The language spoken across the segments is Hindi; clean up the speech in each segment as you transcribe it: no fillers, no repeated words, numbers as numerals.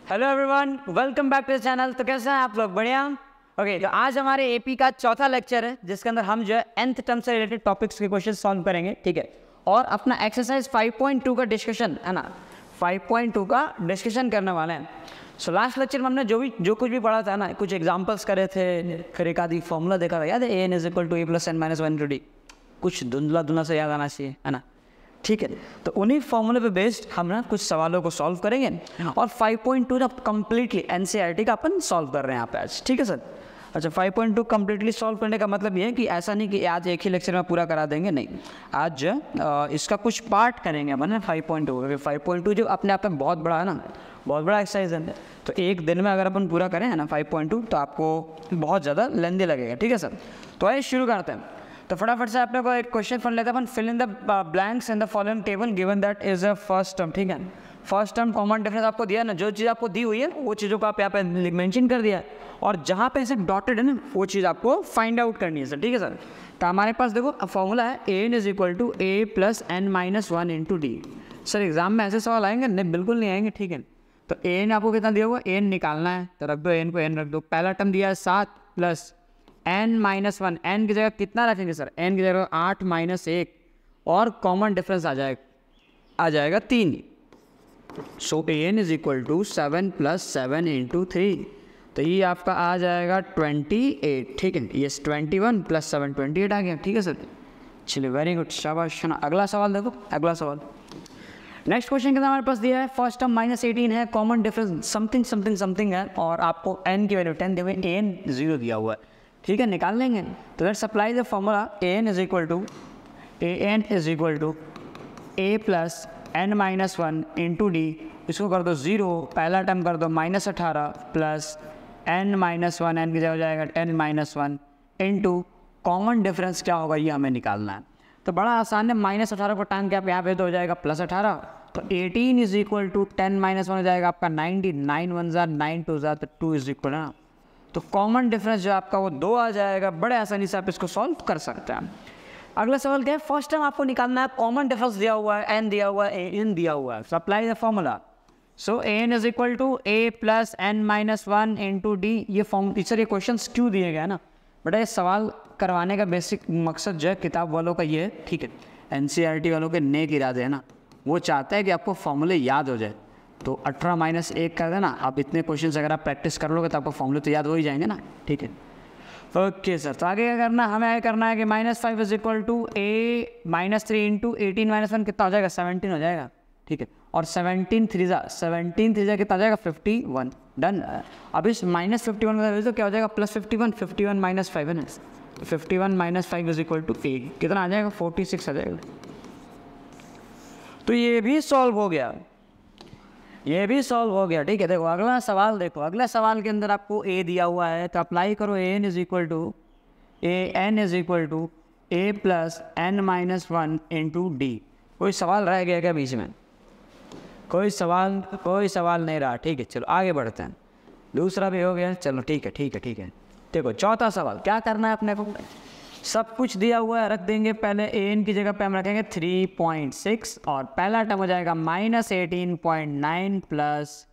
Hello everyone, welcome back to the channel. तो कैसे हैं आप लोग? बढ़िया। ओके, तो आज हमारे एपी का चौथा लेक्चर है जिसके अंदर हम जो है nth टर्म से रिलेटेड टॉपिक्स के क्वेश्चन सॉल्व करेंगे, ठीक है। और अपना एक्सरसाइज 5.2 का डिस्कशन है ना, 5.2 का डिस्कशन करने वाले हैं। सो लास्ट लेक्चर में हमने जो कुछ भी पढ़ा था ना, कुछ एग्जाम्पल्स करे थे, फिर एक आधी फॉर्मूला देखा था, याद है a n = a + n - 1 × d। कुछ धुंधला से याद आना चाहिए, है ना, ठीक है। तो उन्हीं फॉर्मूले पे बेस्ड हम ना कुछ सवालों को सॉल्व करेंगे और 5.2 ना कम्प्लीटली एनसीईआरटी का अपन सॉल्व कर रहे हैं यहाँ पे आज, ठीक है सर। अच्छा, 5.2 कम्प्लीटली सॉल्व करने का मतलब ये है कि ऐसा नहीं कि आज एक ही लेक्चर में पूरा करा देंगे, नहीं। आज इसका कुछ पार्ट करेंगे अपन 5.2। 5.2 जो अपने आप में बहुत बड़ा है ना, बहुत बड़ा एक्सरसाइज है। तो एक दिन में अगर अपन पूरा करें है ना 5.2, तो आपको बहुत ज़्यादा लेंदी लगेगा, ठीक है सर। तो आइए शुरू करते हैं। तो फटाफट से अपने को एक क्वेश्चन पढ़ लेते हैं अपन। Fill in the blanks in the following table given that is a first term, ठीक है। फर्स्ट टर्म कॉमन डिफरेंस आपको दिया ना, जो चीज़ आपको दी हुई है वो चीज़ों को आप यहाँ पे मेंशन कर दिया है, और जहाँ पे ऐसे डॉटेड है ना वो चीज़ आपको फाइंड आउट करनी है सर, ठीक है सर। तो हमारे पास देखो फॉर्मूला है a = a + n - 1 × d। Sir exam में ऐसे सवाल आएंगे? नहीं, बिल्कुल नहीं आएंगे, ठीक है। तो an आपको कितना दिया हुआ? an निकालना है, तो रख दो n को, n रख दो। पहला टर्म दिया है 7 + n - 1, n की जगह कितना रखेंगे सर? n की जगह 8 - 1, और कॉमन डिफरेंस आ जाएगा 3। सो an = 7 + 7 × 3, तो ये आपका आ जाएगा 28, ठीक है। ये 21 + 7 28 आ गया, ठीक है सर। चलिए, वेरी गुड, शाबाश। अगला सवाल देखो, अगला सवाल नेक्स्ट क्वेश्चन के अंदर हमारे पास दिया है फर्स्ट टर्म -18 है, common difference something something something है, और आपको n की वैल्यू 10 दी हुई, an 0 दिया हुआ है, ठीक है। निकाल लेंगे। तो let's apply the formula an = a + n - 1 × d। इसको कर दो 0, पहला टर्म कर दो -18 + n - 1, n की जगह हो जाएगा 10 - 1 × कॉमन डिफरेंस क्या होगा, ये हमें निकालना है। तो बड़ा आसान है, -18 को टांग के आप यहाँ पे तो हो जाएगा +18। तो 18 = 10 - 1 हो जाएगा आपका 90, 9 1 = 9 2 = 2 = ना। तो कॉमन डिफरेंस जो आपका वो 2 आ जाएगा। बड़े आसानी से आप इसको सॉल्व कर सकते हैं। अगला सवाल क्या है? फर्स्ट टाइम आपको निकालना है, कॉमन डिफरेंस दिया हुआ है, n दिया हुआ है, an दिया हुआ है। Apply the formula. So an = a + n - 1 × d। ये फॉर्म टीचर ये क्वेश्चन क्यों दिए गए ना, बट ये सवाल करवाने का बेसिक मकसद जो है किताब वालों का ये है, ठीक है। एनसीईआरटी वालों के नेक इरादे है ना, वो चाहता है कि आपको फॉर्मूले याद हो जाए। तो 18 - 1 कर देना, आप इतने क्वेश्चंस अगर आप प्रैक्टिस कर लोगे तो आपको फॉर्मूले तो याद हो ही जाएंगे ना, ठीक है। ओके सर, तो आगे क्या करना है? हमें करना है कि -5 = a - 3 × 18 - 1 कितना हो जाएगा? 17 हो जाएगा, ठीक है। और 17 3 जा कितना हो जाएगा? 51। डन। अब इस -51 का तो क्या हो जाएगा? +51, 51 - 5 है ना, 51 - 5 = 8। कितना आ जाएगा? 46 आ जाएगा। तो ये भी सॉल्व हो गया, ये भी सॉल्व हो गया, ठीक है। देखो अगला सवाल, देखो अगला सवाल के अंदर आपको a दिया हुआ है, तो अप्लाई करो an = a + n - 1 × d। कोई सवाल रह गया क्या बीच में? कोई सवाल नहीं रहा, ठीक है। चलो आगे बढ़ते हैं। दूसरा भी हो गया, चलो ठीक है। देखो चौथा सवाल क्या करना है अपने को? सब कुछ दिया हुआ है, रख देंगे। पहले an की जगह पे हम रखेंगे 3.6, और पहला टर्म हो जाएगा -18.9 +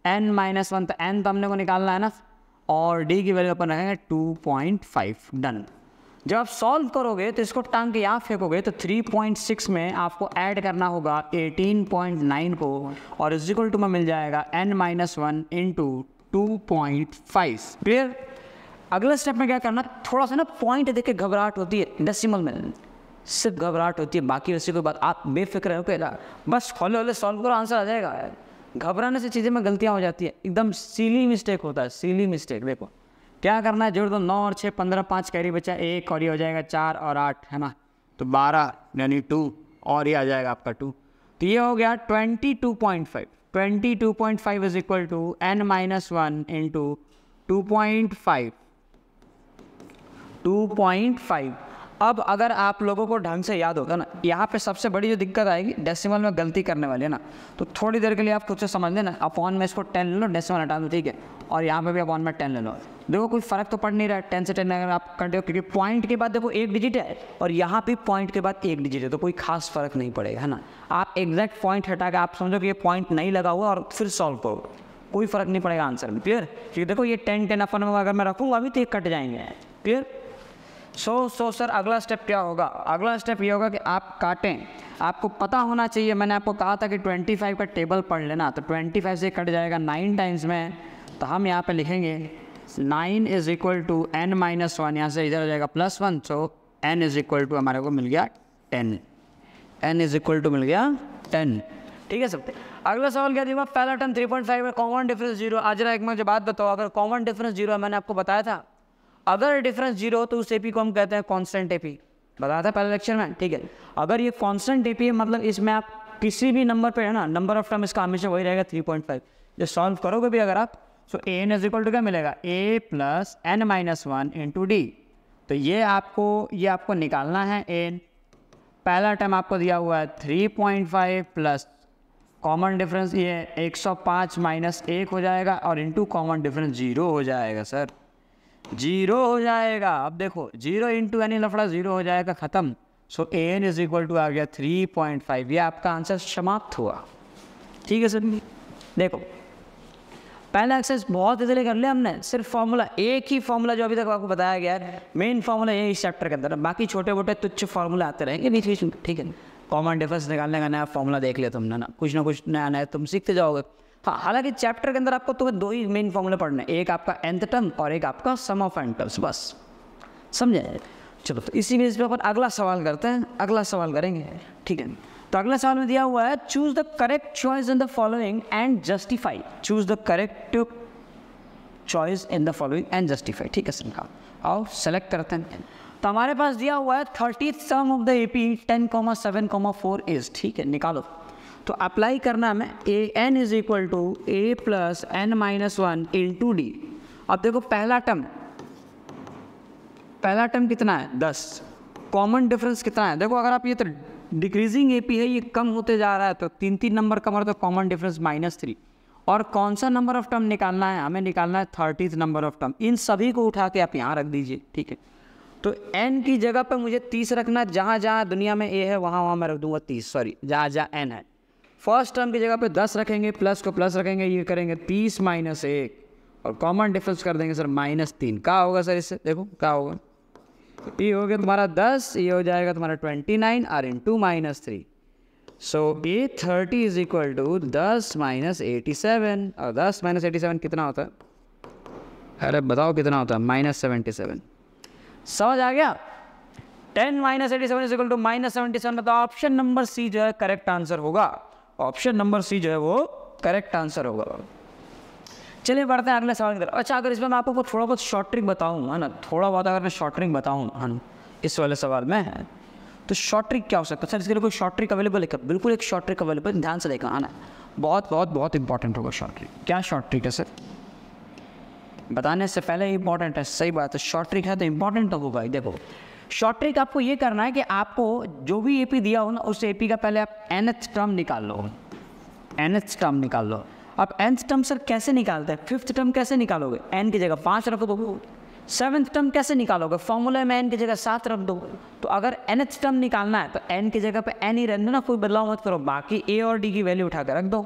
n - 1, तो n तो हमने को निकालना है ना, और d की वैल्यू अपन रखेंगे 2.5। डन। जब आप सॉल्व करोगे तो इसको टांग के यहाँ फेंकोगे, तो 3.6 में आपको ऐड करना होगा 18.9 को, और इक्वल टू में मिल जाएगा n - 1 × 2.5। क्लियर? अगला स्टेप में क्या करना, थोड़ा सा ना पॉइंट देख के घबराहट होती है, डेसिमल में सिर्फ घबराहट होती है, बाकी वैसे कोई बात। आप बेफिक्र हो के बस हौले सॉल्व करो, आंसर आ जाएगा। घबराने से चीज़ें में गलतियाँ हो जाती है, एकदम सीली मिस्टेक होता है, सीली मिस्टेक। देखो क्या करना है, जोड़ दो 9 और 6 15, 5 कैरी बचा 1, और ये हो जाएगा 4 और 8, है ना, तो 12 यानी 2, और ये आ जाएगा आपका 2। तो ये हो गया 22.5। 22.5 = n - 1 × 2.5। 2.5। अब अगर आप लोगों को ढंग से याद होगा ना, यहाँ पे सबसे बड़ी जो दिक्कत आएगी, डेसिमल में गलती करने वाली है ना, तो थोड़ी देर के लिए आप खुद से समझ लेना। अपॉन में इसको 10 ले लो, डेसिमल हटा दो, ठीक है। और यहाँ पे भी अपॉन में 10 ले लो। देखो कोई फ़र्क तो पड़ नहीं रहा है 10 से 10 अगर आप करते हो, क्योंकि पॉइंट के बाद देखो 1 डिजिट है, और यहाँ भी पॉइंट के बाद 1 डिजिट है, तो कोई खास फ़र्क नहीं पड़ेगा, है ना। आप एग्जैक्ट पॉइंट हटा के आप समझो कि ये पॉइंट नहीं लगा हुआ, और फिर सॉल्व करो, कोई फ़र्क नहीं पड़ेगा आंसर में। क्लियर? क्योंकि देखो ये 10 10 अपन अगर मैं रखूँगा अभी तो ये कट जाएंगे। क्लियर? सो सर अगला स्टेप क्या होगा? अगला स्टेप ये होगा कि आप काटें। आपको पता होना चाहिए, मैंने आपको कहा था कि 25 का टेबल पढ़ लेना, तो 25 से कट जाएगा 9 टाइम्स में, तो हम यहाँ पे लिखेंगे 9 is equal to n minus 1, यहाँ से इधर हो जाएगा +1, so n is equal to हमारे को मिल गया 10, n इज इक्वल टू मिल गया 10। ठीक है सब? अगला सवाल क्या दिया? पहला टर्म 3.5 है, कॉमन डिफरेंस 0। आज एक मुझे बात बताओ, अगर कॉमन डिफरेंस 0 है, मैंने आपको बताया था अगर डिफरेंस 0 हो तो उस एपी को हम कहते हैं कांस्टेंट एपी, बताया था पहले लेक्चर में। ठीक है, अगर ये कांस्टेंट एपी है मतलब इसमें आप किसी भी नंबर पे है ना, नंबर ऑफ टर्म इसका हमेशा वही रहेगा 3.5। जो सॉल्व करोगे भी अगर आप, सो A N is equal to क्या मिलेगा? a plus n minus 1 into D. तो ये आपको निकालना है एन। पहला टर्म आपको दिया हुआ है 3.5 प्लस कॉमन डिफरेंस ये 105 माइनस 1 हो जाएगा और इंटू कॉमन डिफरेंस 0 हो जाएगा सर, 0 हो जाएगा। अब देखो 0 इंटू एन लफड़ा 0 हो जाएगा, ख़त्म। सो A N is equal to आ गया 3.5। ये आपका आंसर समाप्त हुआ। ठीक है सर? देखो पहला एक्सरसाइज बहुत इजीली कर लिया हमने, सिर्फ फार्मूला, एक ही फार्मूला जो अभी तक आपको बताया गया है, मेन फार्मूला ये इस चैप्टर के अंदर, बाकी छोटे मोटे तुच्छ फार्मूले आते रहेंगे बीच बीच में। ठीक है, कॉमन डिफरेंस निकालने का नया फार्मूला देख लिया तुमने ना कुछ नया नया तुम सीखते जाओगे। हाँ, हालांकि चैप्टर के अंदर आपको तुम्हें 2 ही मेन फार्मूले पढ़ने, एक आपका nth टर्म और एक आपका सम ऑफ n टर्म्स, बस समझे? चलो तो इसी बेस पे अपन अगला सवाल करते हैं, अगला सवाल करेंगे। ठीक है, तो अगला सवाल में दिया हुआ है choose the correct choice in the following and justify. Choose the correct choice in the following and justify. ठीक है सर, आओ सेलेक्ट करते हैं। तो हमारे पास दिया हुआ है 30th sum of the AP 10,7,4 is. ठीक है, निकालो। तो अप्लाई करना हमें A N is equal to A plus n minus 1 into D. अब देखो पहला टर्म कितना है? 10। कॉमन डिफरेंस कितना है? देखो अगर आप ये तो डिक्रीजिंग एपी है, ये कम होते जा रहा है, तो 3 नंबर कम हो रहा है, तो कॉमन डिफरेंस -3। और कौन सा नंबर ऑफ टर्म निकालना है? हमें निकालना है 30th नंबर ऑफ टर्म। इन सभी को उठा के आप यहाँ रख दीजिए। ठीक है, तो n की जगह पर मुझे 30 रखना है, जहाँ जहाँ दुनिया में a है वहाँ मैं रख दूंगा 30, सॉरी जहाँ जहाँ n है। फर्स्ट टर्म की जगह पे 10 रखेंगे, प्लस को प्लस रखेंगे, ये करेंगे 30 माइनस 1 और कॉमन डिफरेंस कर देंगे सर -3। क्या होगा सर इससे? देखो क्या होगा, ये हो गया तुम्हारा 10, ये हो जाएगा तुम्हारा 29 और इंटू -3। सो ये 30 इज इक्वल टू 10 माइनस 87, और 10 माइनस 87 कितना होता है? अरे बताओ कितना होता है? -77। समझ आ गया? 10 माइनस 87 इज इक्वल टू -77, मतलब ऑप्शन नंबर सी जो है करेक्ट आंसर होगा। ऑप्शन नंबर सी जो है वो करेक्ट आंसर होगा। चलिए बढ़ते हैं अगले सवाल की तरफ। अच्छा, अगर इसमें मैं आपको थोड़ा बहुत शॉर्ट ट्रिक बताऊँ, है ना, थोड़ा बहुत अगर मैं शॉर्ट ट्रिक बताऊँ, है ना, इस वाले सवाल में है, तो शॉर्ट ट्रिक क्या हो सकता है सर? इसके लिए कोई शॉर्ट ट्रिक अवेलेबल है? बिल्कुल एक शॉर्ट ट्रिक अवेलेबल, ध्यान से देखा, है ना, बहुत बहुत बहुत इंपॉर्टेंट होगा शॉर्ट ट्रिक। क्या शॉर्ट ट्रिक है सर? बताने से पहले इंपॉर्टेंट है, सही बात है, शॉर्ट ट्रिक है तो इंपॉर्टेंट तो होगा ही। देखो शॉर्ट ट्रिक आपको ये करना है कि आपको जो भी एपी दिया हो ना, उस एपी का पहले आप nth टर्म निकाल लो, nth टर्म निकाल लो। अब nth टर्म सर कैसे निकालते हैं? 5th टर्म कैसे निकालोगे? n की जगह 5 रख दो। 7th टर्म कैसे निकालोगे? फॉर्मूला में n की जगह 7 रख दो। तो अगर nth टर्म निकालना है तो n की जगह पे n ही रहने ना, कोई बदलाव मत करो, बाकी a और d की वैल्यू उठा कर रख दो।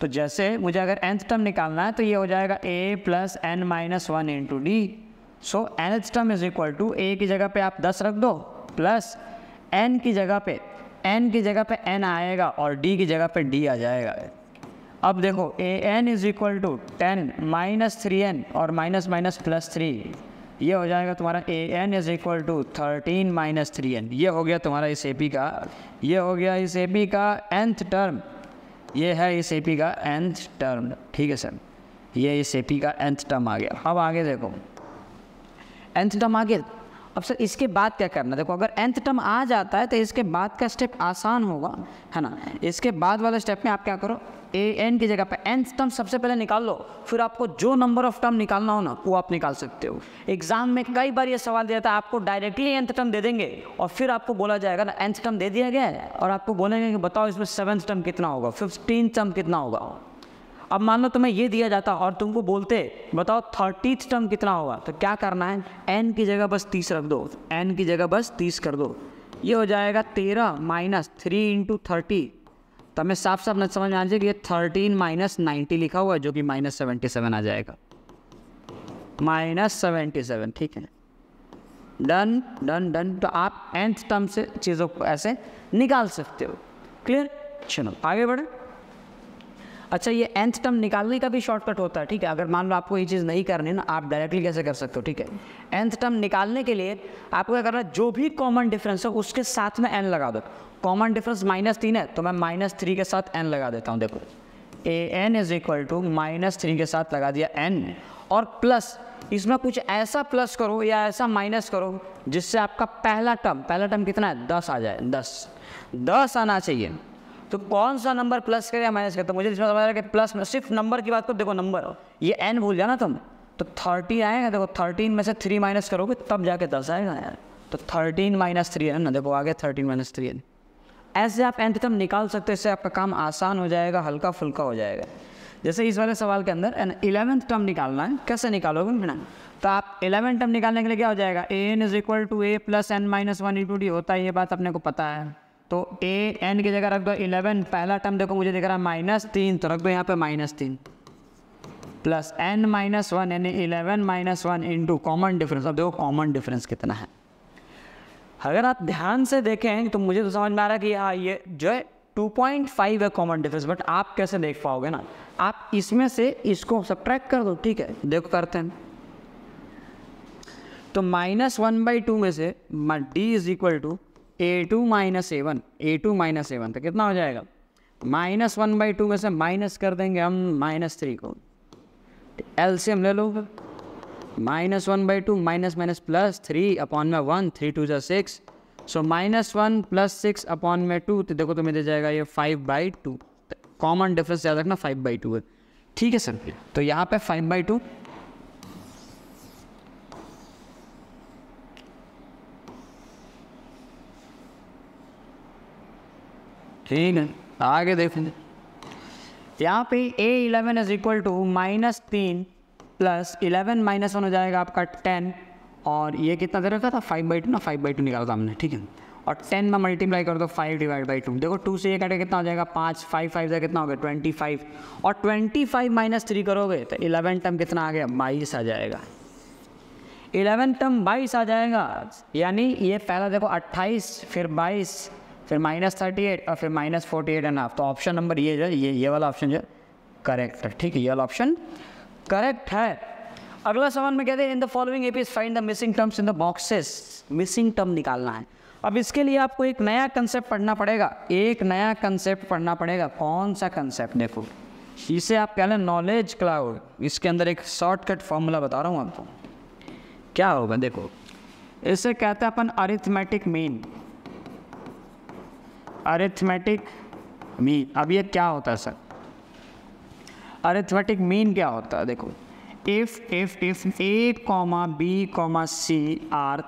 तो जैसे मुझे अगर nth टर्म निकालना है तो ये हो जाएगा a plus n minus 1 into d. So nth term is equal to a की जगह पे आप 10 रख दो, प्लस n की जगह पे n आएगा और d की जगह पे d आ जाएगा। अब देखो a n is equal to 10 minus 3n और माइनस माइनस प्लस 3, ये हो जाएगा तुम्हारा a n is equal to 13 minus 3n। ये हो गया तुम्हारा इस एपी का, ये हो गया इस एपी का nth टर्म, ये है इस एपी का nth टर्म। ठीक है सर, ये इस एपी का nth टर्म आ गया। अब आगे देखो nth टर्म आ गया। अब सर इसके बाद क्या करना? देखो अगर nth टर्म आ जाता है तो इसके बाद का स्टेप आसान होगा, है ना। इसके बाद वाले स्टेप में आप क्या करो, a n की जगह पे nth टर्म सबसे पहले निकाल लो, फिर आपको जो नंबर ऑफ टर्म निकालना हो ना वो आप निकाल सकते हो। एग्जाम में कई बार ये सवाल दिया था, आपको डायरेक्टली nth टर्म दे देंगे और फिर आपको बोला जाएगा ना nth टर्म दे दिया गया है और आपको बोलेंगे कि बताओ इसमें 7th टर्म कितना होगा, 15th टर्म कितना होगा। अब मान लो तुम्हें ये दिया जाता और तुमको बोलते बताओ 30th टर्म कितना होगा, तो क्या करना है, n की जगह बस 30 रख दो, n की जगह बस 30 कर दो। ये हो जाएगा 13 माइनस 3 इंटू 30 तो हमें साफ साफ न समझ में आ जाए कि ये 13 माइनस 90 लिखा हुआ है, जो कि माइनस 77 आ जाएगा, माइनस 77। ठीक है, डन डन डन। तो आप nth टर्म से चीज़ों को ऐसे निकाल सकते हो। क्लियर? चलो आगे बढ़े। अच्छा, ये nth टर्म निकालने का भी शॉर्टकट होता है। ठीक है, अगर मान लो आपको ये चीज़ नहीं करनी ना, आप डायरेक्टली कैसे कर सकते हो। ठीक है, nth टर्म निकालने के लिए आपको क्या करना है, जो भी कॉमन डिफरेंस है उसके साथ में n लगा दो। कॉमन डिफरेंस -3 है तो मैं -3 के साथ n लगा देता हूँ। देखो an इज इक्वल टू -3 के साथ लगा दिया n, और प्लस इसमें कुछ ऐसा प्लस करो या ऐसा माइनस करो जिससे आपका पहला टर्म कितना है, 10 आ जाए। 10 आना चाहिए। तो कौन सा नंबर प्लस करे या माइनस करे, तो मुझे इसमें समझ आ रहा है कि प्लस में सिर्फ नंबर की बात करो। देखो नंबर, ये n भूल जाना तुम, तो 30 आएगा। देखो 13 में से 3 माइनस करोगे तब जाके 10 आएगा यार। तो 13 माइनस 3 है ना, देखो आगे 13 माइनस 3 है। ऐसे आप nth टर्म निकाल सकते हो, इससे आपका काम आसान हो जाएगा, हल्का फुल्का हो जाएगा। जैसे इस वाले सवाल के अंदर 11th टर्म निकालना है, कैसे निकालोगे ना, तो आप 11th टर्म निकालने के लिए क्या हो जाएगा, an is equal to a plus n minus 1 into d होता है, ये बात अपने को पता है। तो a n की जगह रख दो 11, पहला टर्म देखो मुझे दिख रहा है -3, तो रख दो यहाँ पे -3 प्लस n माइनस 1 यानी 11 माइनस 1 इंटू कॉमन डिफरेंस। अब देखो कॉमन डिफरेंस कितना है, अगर आप ध्यान से देखें तो मुझे तो समझ में आ रहा है कि हाँ ये जो है 2.5 है कॉमन डिफरेंस, बट आप कैसे देख पाओगे ना, आप इसमें से इसको सब्ट्रैक्ट कर दो। ठीक है, देखो करते हैं। तो -1/2 में से d is equal to a2 minus a1, a2 minus a1, तो कितना हो जाएगा, -1/2 में से माइनस कर देंगे हम -3 को, एलसीएम ले लो। -1/2 माइनस माइनस प्लस 3 अपॉन में 1, 3 2 जा 6, सो -1 प्लस 6 अपॉन में 2, तो देखो तुम्हें दे जाएगा ये 5/2। कॉमन डिफरेंस याद रखना 5/2 है। ठीक है सर, तो यहाँ पे 5/2, ठीक है आगे देखेंगे। यहाँ पे a11 is equal to -3 plus 11 minus 1 हो जाएगा आपका 10, और ये कितना दे रखा था 5/2 ना, 5/2 निकाला था हमने। ठीक है, और 10 में मल्टीप्लाई कर दो 5/2, देखो 2 से ये कटे कितना हो जाएगा 5, 5 5 से कितना हो गया 25, और 25 माइनस 3 करोगे तो 11 टर्म कितना आ गया 22 आ जाएगा। 11 टर्म 22 आ जाएगा, यानी ये पहला देखो 28, फिर 22, फिर -38 और फिर -48.5। तो ऑप्शन नंबर ये जो ये वाला ऑप्शन जो करेक्ट है। ठीक है, ये वाला ऑप्शन करेक्ट है। अगला सवाल में कहते हैं इन the following APs find the missing terms in the boxes. Missing term निकालना है। अब इसके लिए आपको एक नया कंसेप्ट पढ़ना पड़ेगा, एक नया कंसेप्ट पढ़ना पड़ेगा। कौन सा कंसेप्ट, देखो इसे आप कह लें नॉलेज क्लाउड। इसके अंदर एक शॉर्टकट फॉर्मूला बता रहा हूँ आपको, क्या होगा देखो, इसे कहते हैं अपन अरिथमेटिक मीन। अरिथमेटिक मीन, अब ये क्या होता है सर, अरिथमेटिक मीन क्या होता है, देखो if a, b, c are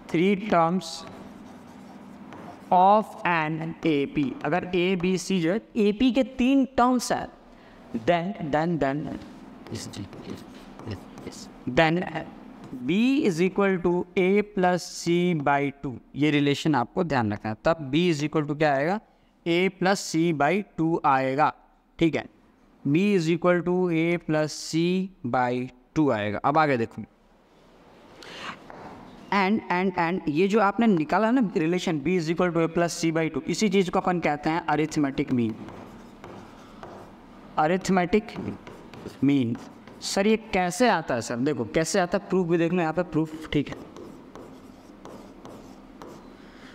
three terms of an AP, अगर a b c जो है AP के 3 टर्म्स है, then b is equal to a plus c/2। ये रिलेशन आपको ध्यान रखना है, तब b इज इक्वल टू क्या आएगा, a प्लस c/2 आएगा। ठीक है, b is equal to a plus c/2 आएगा। अब आगे देखो, एंड ये जो आपने निकाला ना relation b is equal to a plus c/2, इसी चीज़ को अपन कहते हैं arithmetic mean. Arithmetic mean sir ये कैसे आता है सर, देखो कैसे आता है, प्रूफ भी देख लो यहाँ पे प्रूफ। ठीक है,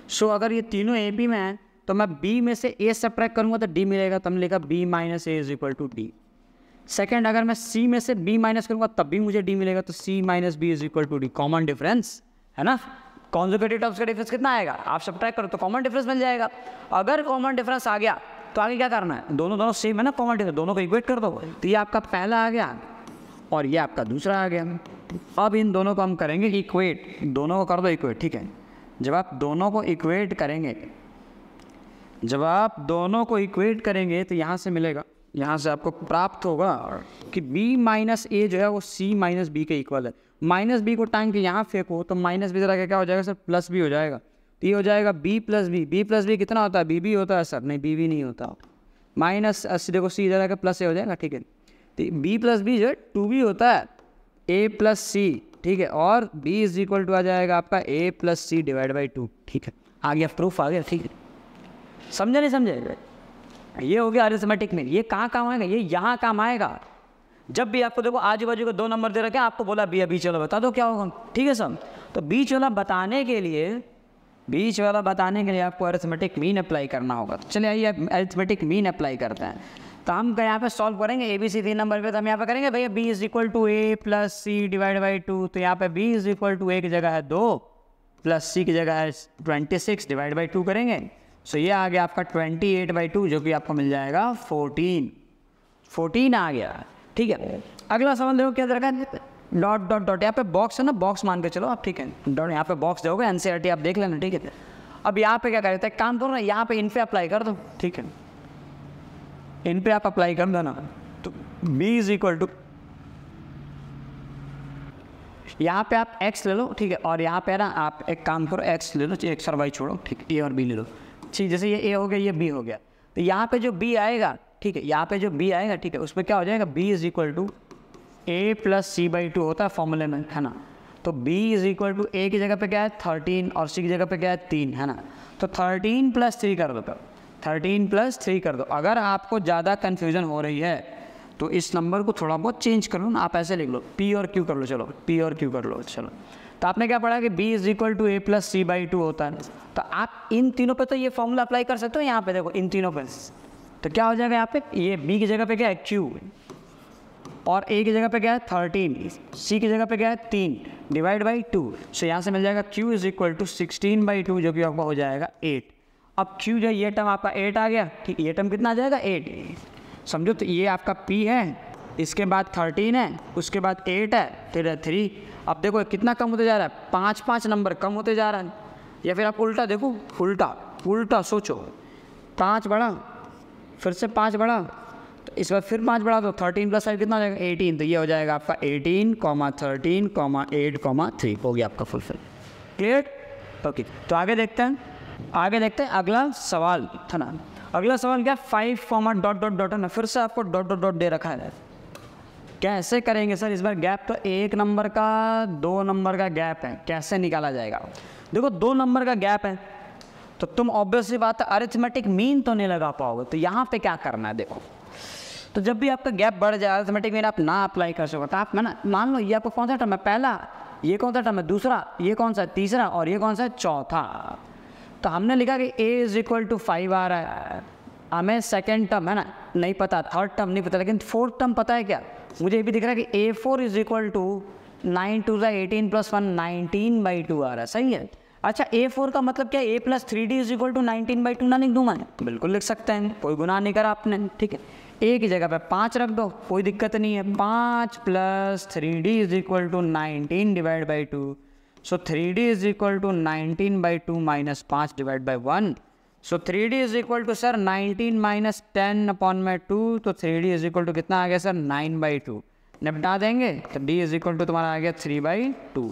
सो अगर ये तीनों ए पी में है तो मैं b में से a सब्ट्रैक्ट करूँगा तो d मिलेगा, तो हमने लिखा b minus a is equal to d। Second, अगर मैं c में से b माइनस करूँगा तब भी मुझे d मिलेगा, तो c minus b is equal to d। Common difference है ना, कॉन्जुगेटिव टर्म्स का डिफरेंस कितना आएगा, आप सब्ट्रैक्ट करो तो कॉमन डिफरेंस मिल जाएगा। अगर कॉमन डिफरेंस आ गया तो आगे क्या करना है, दोनों सेम है ना, कॉमन डिफरेंस दोनों को इक्वेट कर दो, तो ये आपका पहला आ गया और ये आपका दूसरा आ गया। अब इन दोनों को हम करेंगे इक्वेट, दोनों को कर दो इक्वेट। ठीक है, जब आप दोनों को इक्वेट करेंगे, जब आप दोनों को इक्वेट करेंगे तो यहाँ से मिलेगा, यहाँ से आपको प्राप्त होगा कि b माइनस ए जो है वो c माइनस बी के इक्वल है। माइनस बी को टाइम के यहाँ फेंको तो माइनस बी जरा क्या हो जाएगा सर, प्लस बी हो जाएगा। तो ये हो जाएगा बी प्लस बी कितना होता है, बी होता है सर, नहीं बी नहीं होता, माइनस अस्सी, देखो सी इधर आकर प्लस ए हो जाएगा, ठीक है। तो बी प्लस बी जो है 2b होता है ए प्लस सी, ठीक है, और b इज इक्वल टू आ जाएगा आपका a plus c divide by 2, ठीक है। आ गया प्रूफ, आ गया, ठीक है। समझे नहीं समझे? ये हो गया अरिथमेटिक में। ये कहाँ काम आएगा, ये यहाँ काम आएगा। जब भी आपको देखो आजू बाजू को 2 नंबर दे रखे हैं, आपको बोला बीच वाला बता दो क्या होगा, ठीक है सब। तो बीच वाला बताने के लिए आपको अरिथमेटिक मीन अप्लाई करना होगा। तो चलिए आइए अरिथमेटिक मीन अप्लाई करते हैं। तो हम यहाँ पे सॉल्व करेंगे ABC 3 नंबर पे। तो हम यहाँ पे करेंगे भैया b is equal to a plus c divide by 2। तो यहाँ पे b is equal to a की जगह है 2 प्लस c की जगह है 26 डिवाइड बाई 2 करेंगे। सो ये आ गया आपका 28/2 जो कि आपको मिल जाएगा 14 आ गया, ठीक है। अगला सवाल देखो क्या रखा है, डॉट डॉट डॉट, यहाँ पे बॉक्स है ना, बॉक्स मान के चलो आप, ठीक है। डॉट यहाँ पे बॉक्स दोगे, NCERT आप देख लेना, ठीक है। अब यहाँ पे क्या करते हैं, काम करो ना, यहाँ पे इन पे अप्लाई कर दो, ठीक है। इन पे आप अप्लाई कर दो ना, तो b इज इक्वल टू, यहाँ पे आप x ले लो, ठीक है, और यहाँ पे ना आप एक काम करो, x ले लो, x और y छोड़ो, ठीक है, a और b ले लो, ठीक। जैसे ये a हो गया, ये b हो गया, तो यहाँ पे जो b आएगा, ठीक है, यहाँ पे जो b आएगा, ठीक है, उसमें क्या हो जाएगा, b is equal to a plus c by 2 होता है फॉर्मूले में, है ना। तो b is equal to a की जगह पे क्या है 13 और c की जगह पे क्या है 3, है ना। तो 13 प्लस 3 कर दो, 13 प्लस 3 कर दो। अगर आपको ज़्यादा कन्फ्यूज़न हो रही है तो इस नंबर को थोड़ा बहुत चेंज कर लो ना, आप ऐसे लिख लो, p और q कर लो, चलो p और q कर लो, चलो। तो आपने क्या पढ़ा कि b is equal to a plus c by 2 होता है। तो आप इन तीनों पे तो ये फॉर्मूला अप्लाई कर सकते हो, यहाँ पे देखो इन तीनों पे। तो क्या हो जाएगा यहाँ पे, ये b की जगह पे क्या है q, और a की जगह पे क्या है 13, c की जगह पे क्या है 3 डिवाइड बाई 2। सो यहाँ से मिल जाएगा q इज इक्वल टू 16/2 जो कि आपका हो जाएगा 8। अब q जो ये टर्म आपका 8 आ गया, ठीक, ये टर्म कितना आ जाएगा 8, समझो। तो ये आपका p है, इसके बाद 13 है, उसके बाद 8 है, फिर 3। अब देखो कितना कम होते जा रहा है, 5 नंबर कम होते जा रहा है। या फिर आप उल्टा देखो, उल्टा सोचो, 5 बढ़ा, फिर से 5 बढ़ा, तो इस बार फिर 5 बढ़ा, तो 13 प्लस 5 कितना हो जाएगा 18। तो ये हो जाएगा आपका 18, 13, 8, 3 हो गया आपका फुलफिल, क्लियर, ओके। तो आगे देखते हैं, अगला सवाल था ना। अगला सवाल क्या, 5 डॉट डॉट डॉट है ना, फिर से आपको डॉट डॉट डॉट दे रखा है। कैसे करेंगे सर इस बार, गैप तो 1 नंबर का 2 नंबर का गैप है, कैसे निकाला जाएगा। देखो 2 नंबर का गैप है, तो तुम ऑब्वियसली बात है अरिथमेटिक मीन तो नहीं लगा पाओगे। तो यहाँ पे क्या करना है, देखो, तो जब भी आपका गैप बढ़ जाए, अरिथमेटिक मीन आप ना अप्लाई कर सको, तो आप ना मान लो ये आपको कौन सा टर्म है, पहला, ये कौन सा टर्म है दूसरा, ये कौन सा तीसरा, और ये कौन सा चौथा। तो हमने लिखा कि a इज इक्वल टू 5 आ रहा है, हमें सेकेंड टर्म है ना नहीं पता, थर्ड टर्म नहीं पता, लेकिन फोर्थ टर्म पता है क्या, मुझे ये भी दिख रहा है कि a4 is equal to 9 2 18 plus 1 19/2 आ रहा है, सही है। अच्छा a4 का मतलब क्या, a plus 3d is equal to 19/2 ना लिख दूँ मैं, बिल्कुल लिख सकते हैं, कोई गुनाह नहीं करा आपने, ठीक है। a की जगह पे 5 रख दो, कोई दिक्कत नहीं है, 5 plus 3d is equal to 19 divide by 2। So 3d is equal to 19/2 minus 5 divide by 1। So 3d is equal to sir 19 minus 10/2। तो 3d इज इक्वल टू कितना आ गया सर 9/2, निपटा देंगे। तो d इज इक्वल टू तुम्हारा आ गया 3/2।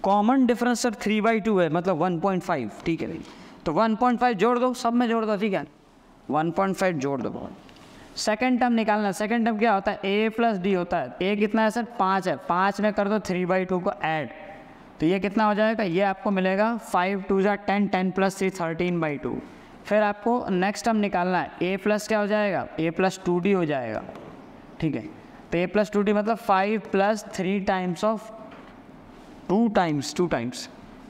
कॉमन डिफरेंस सर 3/2 है, मतलब 1.5, ठीक है। तो 1.5 जोड़ दो, सब में जोड़ दो, ठीक है, 1.5 जोड़ दो। सेकेंड टर्म निकालना, सेकेंड टर्म क्या होता है, a प्लस d होता है। a कितना है सर 5 है, 5 में कर दो 3/2 को ऐड, तो ये कितना हो जाएगा, ये आपको मिलेगा 5 2 10, 10 प्लस 3 13/2। फिर आपको नेक्स्ट टर्म निकालना है, a प्लस क्या हो जाएगा, a प्लस 2d हो जाएगा, ठीक है। तो a प्लस 2d मतलब 5 plus 3 times of 2 times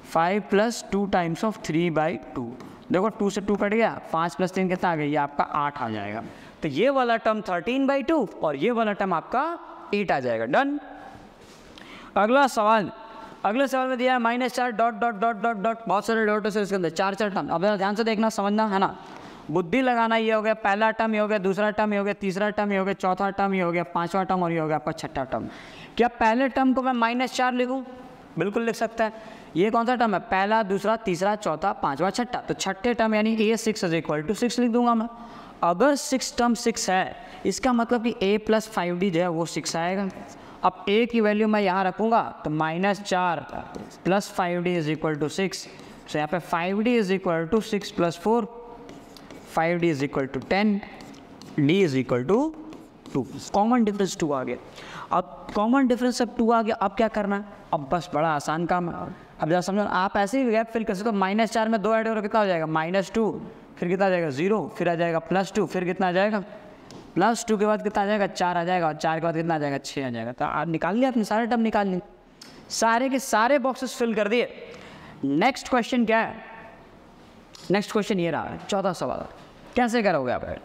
5 plus 2 times of 3/2। देखो 2 से 2 कट गया, 5 प्लस 3 कितना आ गया, ये आपका 8 आ जाएगा। तो ये वाला टर्म 13/2 और ये वाला टर्म आपका 8 आ जाएगा, डन। अगला सवाल में दिया है -4 dot dot dot dot dot, बहुत सारे डॉट है इसके अंदर, 4 टर्म। अब ध्यान से देखना, समझना है ना, बुद्धि लगाना। ये हो गया पहला टर्म, ये हो गया दूसरा टर्म, ये हो गया तीसरा टर्म, ये हो गया चौथा टर्म, ये हो गया पांचवा टर्म, और ये हो गया आपका छठा टर्म। क्या पहले टर्म को मैं -4 लिखूँ, बिल्कुल लिख सकता है। ये कौन सा टर्म है, पहला दूसरा तीसरा चौथा पांचवा छठा, तो छठे टर्म यानी a6 इज इक्वल टू 6 लिख दूंगा मैं। अगर 6 टर्म 6 है, इसका मतलब कि a प्लस 5d जो है वो 6 आएगा। अब a की वैल्यू मैं यहाँ रखूँगा, तो -4 plus 5d is equal to 6 so यहाँ पे 5d is equal to 6 + 4, 5d is equal to 10, d is equal to 2। Common difference 2 आ गया। अब कॉमन डिफरेंस अब 2 आ गया, अब क्या करना है? अब बस बड़ा आसान काम है। अब जरा समझो, आप ऐसे ही गैप फिल कर सकते हो। -4 में 2 ऐड करो कितना हो जाएगा? -2, फिर कितना आ जाएगा? 0, फिर आ जाएगा +2, फिर कितना आ जाएगा? +2 के बाद कितना आ जाएगा? 4 आ जाएगा, और 4 के बाद कितना आ जाएगा? 6 आ जाएगा। तो आप निकाल लिया आपने, सारे टर्म निकाल लिए, सारे के सारे बॉक्सेस फिल कर दिए। नेक्स्ट क्वेश्चन क्या है? नेक्स्ट क्वेश्चन ये रहा है, चौथा सवाल। कैसे करोगे आप? है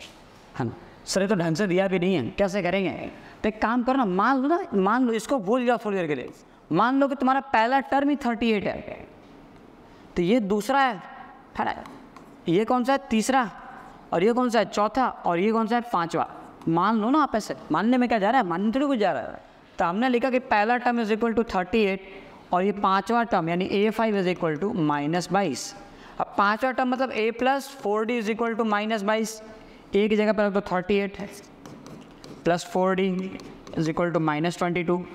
ना सर, ये तो ढंग से दिया भी नहीं है, कैसे करेंगे? तो एक काम करो ना, मान लो इसको भूल जाओ थोड़ी देर के लिए। मान लो कि तुम्हारा पहला टर्म ही 38 है, तो ये दूसरा है ना, ये कौन सा है? तीसरा, और ये कौन सा है? चौथा, और ये कौन सा है? पांचवा। मान लो ना आप, ऐसे मानने में क्या जा रहा है? मानने थोड़ी कुछ जा रहा है। तो हमने लिखा कि पहला टर्म इज इक्वल टू 38, और ये पांचवा टर्म यानी A5 इज इक्वल टू -22। अब पांचवा टर्म मतलब A + 4d is equal to -22। A की जगह पर तो 38 है, plus 4d is equal to -22।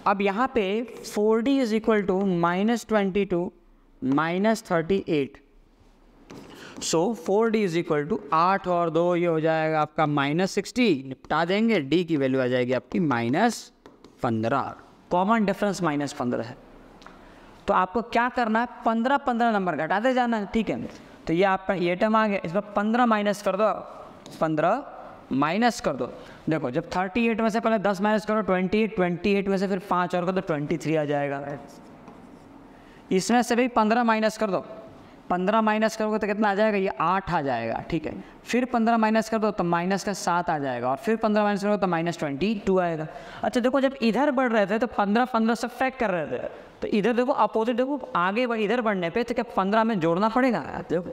अब यहाँ पे 4d is equal to -22 -38। So 4d is equal to 8 और 2 ये हो जाएगा आपका -60। निपटा देंगे, d की वैल्यू आ जाएगी आपकी -15। कॉमन डिफरेंस -15 है। तो आपको क्या करना है? 15 नंबर घटाते जाना है, ठीक है। तो ये आपका ये टर्म आ गया, इसमें 15 माइनस कर दो, 15 माइनस कर दो। देखो जब 38 में से पहले 10 माइनस करो 28 में से फिर 5 और कर दो 23 आ जाएगा। इसमें से भी 15 माइनस कर दो, 15 माइनस करोगे तो कितना आ जाएगा? ये 8 आ जाएगा, ठीक है। फिर 15 माइनस कर दो तो माइनस का 7 आ जाएगा, और फिर 15 माइनस करोगे तो -22 आएगा। अच्छा देखो, जब इधर बढ़ रहे थे तो 15 से फैक्ट कर रहे थे, तो इधर देखो अपोजिट, देखो आगे इधर बढ़ने पे तो क्या 15 में जोड़ना पड़ेगा? देखो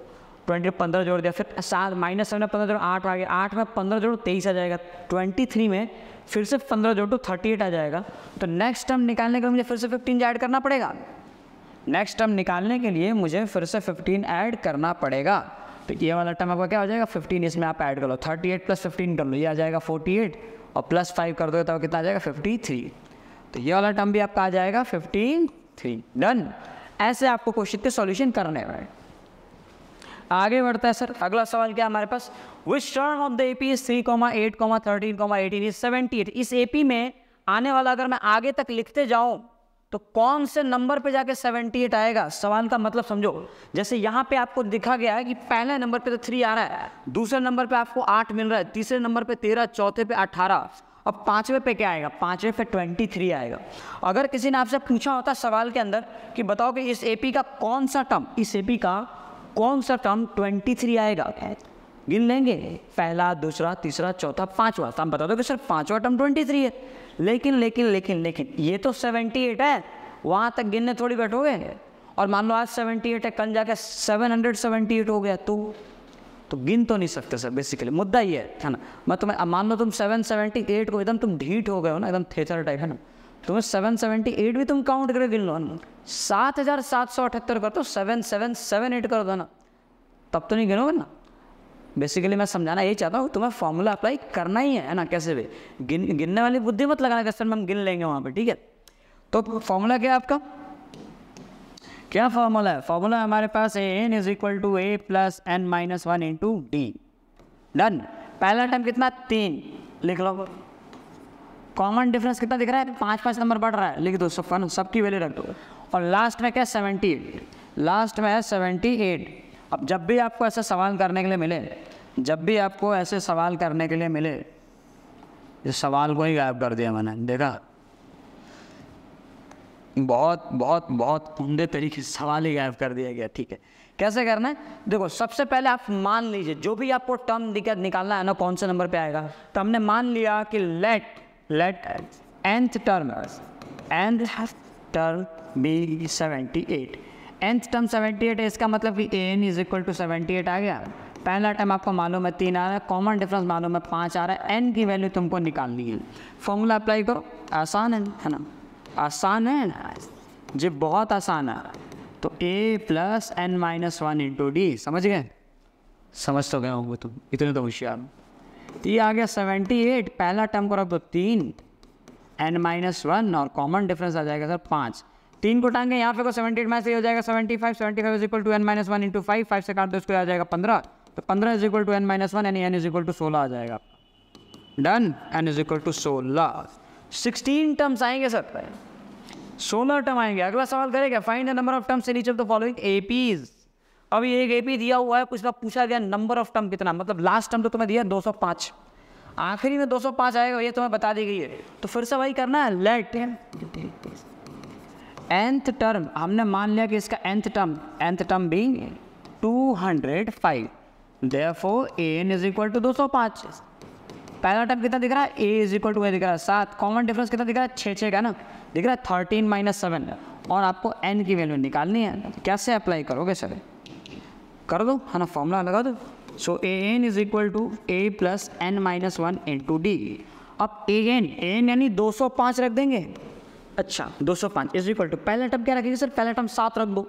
20 15 जोड़ दिया, फिर 7 -7 15 जोड़ो 8 आ गया, 8 में 15 जोड़ो 23 आ जाएगा, 23 में फिर से 15 जोड़ो 38 आ जाएगा। तो नेक्स्ट टर्म निकालने के लिए मुझे फिर से 15 ऐड करना पड़ेगा। नेक्स्ट टर्म निकालने के लिए मुझे फिर से 15 ऐड करना पड़ेगा। तो ये वाला टर्म आपका क्या हो जाएगा? 15 इसमें आप ऐड कर लो, 38 + 15 कर लो, ये आ जाएगा 48, और +5 कर दो तो कितना आ जाएगा? 53। तो ये वाला टर्म भी आपका आ जाएगा 53। डन। ऐसे आपको क्वेश्चन के सॉल्यूशन करने हैं। आगे बढ़ता है सर, अगला सवाल क्या हमारे पास? Which term of the AP is 3, 8, 13, 18 is 78। इस एपी में आने वाला अगर मैं आगे तक लिखते जाऊं तो कौन से नंबर पे जाके 78 आएगा? सवाल का मतलब समझो। जैसे यहाँ पे आपको दिखा गया है कि पहले नंबर पे तो 3 आ रहा है, दूसरे नंबर पे आपको 8 मिल रहा है, तीसरे नंबर पे 13, चौथे पे 18, अब पांचवे पे क्या आएगा? पांचवे पे 23 आएगा। अगर किसी ने आपसे पूछा होता सवाल के अंदर कि बताओ कि इस एपी का कौन सा टर्म, इस एपी का कौन सा टर्म 23 आएगा, गिन लेंगे पहला, दूसरा, तीसरा, चौथा, पांचवा, तो हम बता दो कि सर पांचवा टर्म 23 है। लेकिन ये तो 78 है, वहाँ तक गिनने थोड़ी बैठोगे। और मान लो आज 78 है, कल जाके 778 हो गया, तो गिन तो नहीं सकते सर। बेसिकली मुद्दा ये है ना। मैं तुम्हें मान लो तुम 778 को एकदम तुम ढीठ हो गए हो ना, एकदम थेथर टाइप है ना, तुम्हें 778 भी तुम काउंट करके गिन लो ना। 7778 कर दो, 7778 कर दो ना, तब तो नहीं गिनोगे ना। बेसिकली मैं समझाना यही चाहता हूँ, तुम्हें फॉर्मूला अप्लाई करना ही है ना, कैसे भी गिनने वाली बुद्धि मत लगाना कि सर हम गिन लेंगे वहाँ पे, ठीक है। तो फॉर्मूला क्या है आपका? क्या फॉर्मूला है? फॉर्मूला हमारे पास है n = a + n - 1 × d। Done. पहला टर्म कितना? 3 लिख लो। कॉमन डिफरेंस कितना दिख रहा है? 5 नंबर बढ़ रहा है, लिख दो सबकी वैल्यू रख दो। और लास्ट में क्या? 78। लास्ट में है 78। अब जब भी आपको ऐसा सवाल करने के लिए मिले, इस सवाल को ही गायब कर दिया मैंने, देखा? बहुत उम्दे तरीके से सवाल ही गायब कर दिया गया, ठीक है। कैसे करना है? देखो सबसे पहले आप मान लीजिए जो भी आपको टर्म निकालना है ना, कौन से नंबर पे आएगा, तो हमने मान लिया कि let nth term be 78। nth term 78 है, इसका मतलब कि n = 78 आ गया। पहला टर्म आपको मालूम है 3 आ रहा है, कॉमन डिफरेंस मालूम है 5 आ रहा है, n की वैल्यू तुमको निकालनी है। फॉर्मूला अप्लाई करो, आसान है ना? आसान है ना जी, बहुत आसान है। तो a + n - 1 × d, समझ गए? समझ तो गए होंगे तुम, इतने तो होशियार। ये आ गया 78, पहला टर्म को रख दो 3, n - 1 और कॉमन डिफरेंस आ जाएगा सर 5। 3 को टांगे यहाँ पे को 78 में से हो जाएगा 75, 75 is equal to n minus 1 into 5, 5 से काट दो इसको आ जाएगा 15, तो 15 is equal to n minus 1 यानी n इज इक्वल टू 16 आ जाएगा। Done, n is equal to 16। 16 terms आएंगे सर, 16 टर्म आएंगे। अगला सवाल करेगा find the number of terms in each of the following APs. अभी एक एपी दिया हुआ है, कुछ पूछा गया नंबर ऑफ टर्म कितना, मतलब लास्ट टर्म तो तुम्हें दिया 205, आखिरी में 205 आएगा, ये तुम्हें बता दी गई है। तो फिर से वही करना है, लेट nth टर्म, हमने मान लिया कि इसका nth term being 205, therefore an is equal to 205। पहला टर्म कितना दिख रहा है, a इज इक्वल टू दिख रहा है 7, कॉमन डिफरेंस कितना दिख रहा है 6 का ना, दिख रहा है 13 माइनस 7, और आपको n की वैल्यू निकालनी है। कैसे अप्लाई करोगे सर, कर दो है ना, फॉर्मूला लगा दो। So an is equal to a plus n minus 1 into D. अब an यानी 205 रख देंगे। अच्छा 205 इज इक्वल टू पहला टर्म क्या रखेंगे सर, पहला टर्म 7 रख दो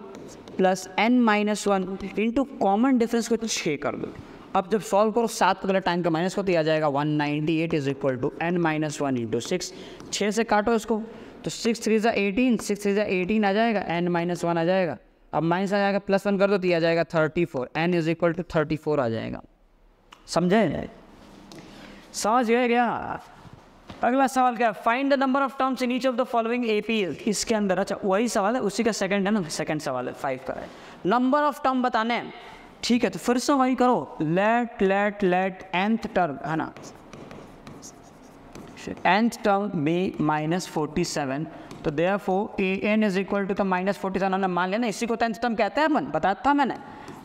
plus n minus 1 into common difference को 6 कर दो। अब जब सॉल्व करो 7 को गलत टाइम का माइनस को तो आ जाएगा 198 is equal to n minus 1 into 6, 6 से काटो इसको तो 6 3 18, 6 3 18 आ जाएगा, n माइनस 1 आ जाएगा, अब माइनस आ जाएगा प्लस 1 कर दो तो आ जाएगा 34, n इज इक्वल टू 34 आ जाएगा। समझे, समझ गए क्या। अगला सवाल क्या, find the number of terms in each of the following APs. इसके अंदर अच्छा वही सवाल है, उसी का सेकंड है ना, सेकंड सवाल है 5 का है, नंबर ऑफ टर्म बताने हैं। ठीक है, तो फिर से वही करो, लेट nth टर्म है ना, nth टर्म बी माइनस 47, तो therefore an is equal to तो माइनस 47 हमने मान लिया ना, इसी को nth टर्म कहते हैं अपन, बताया था मैंने।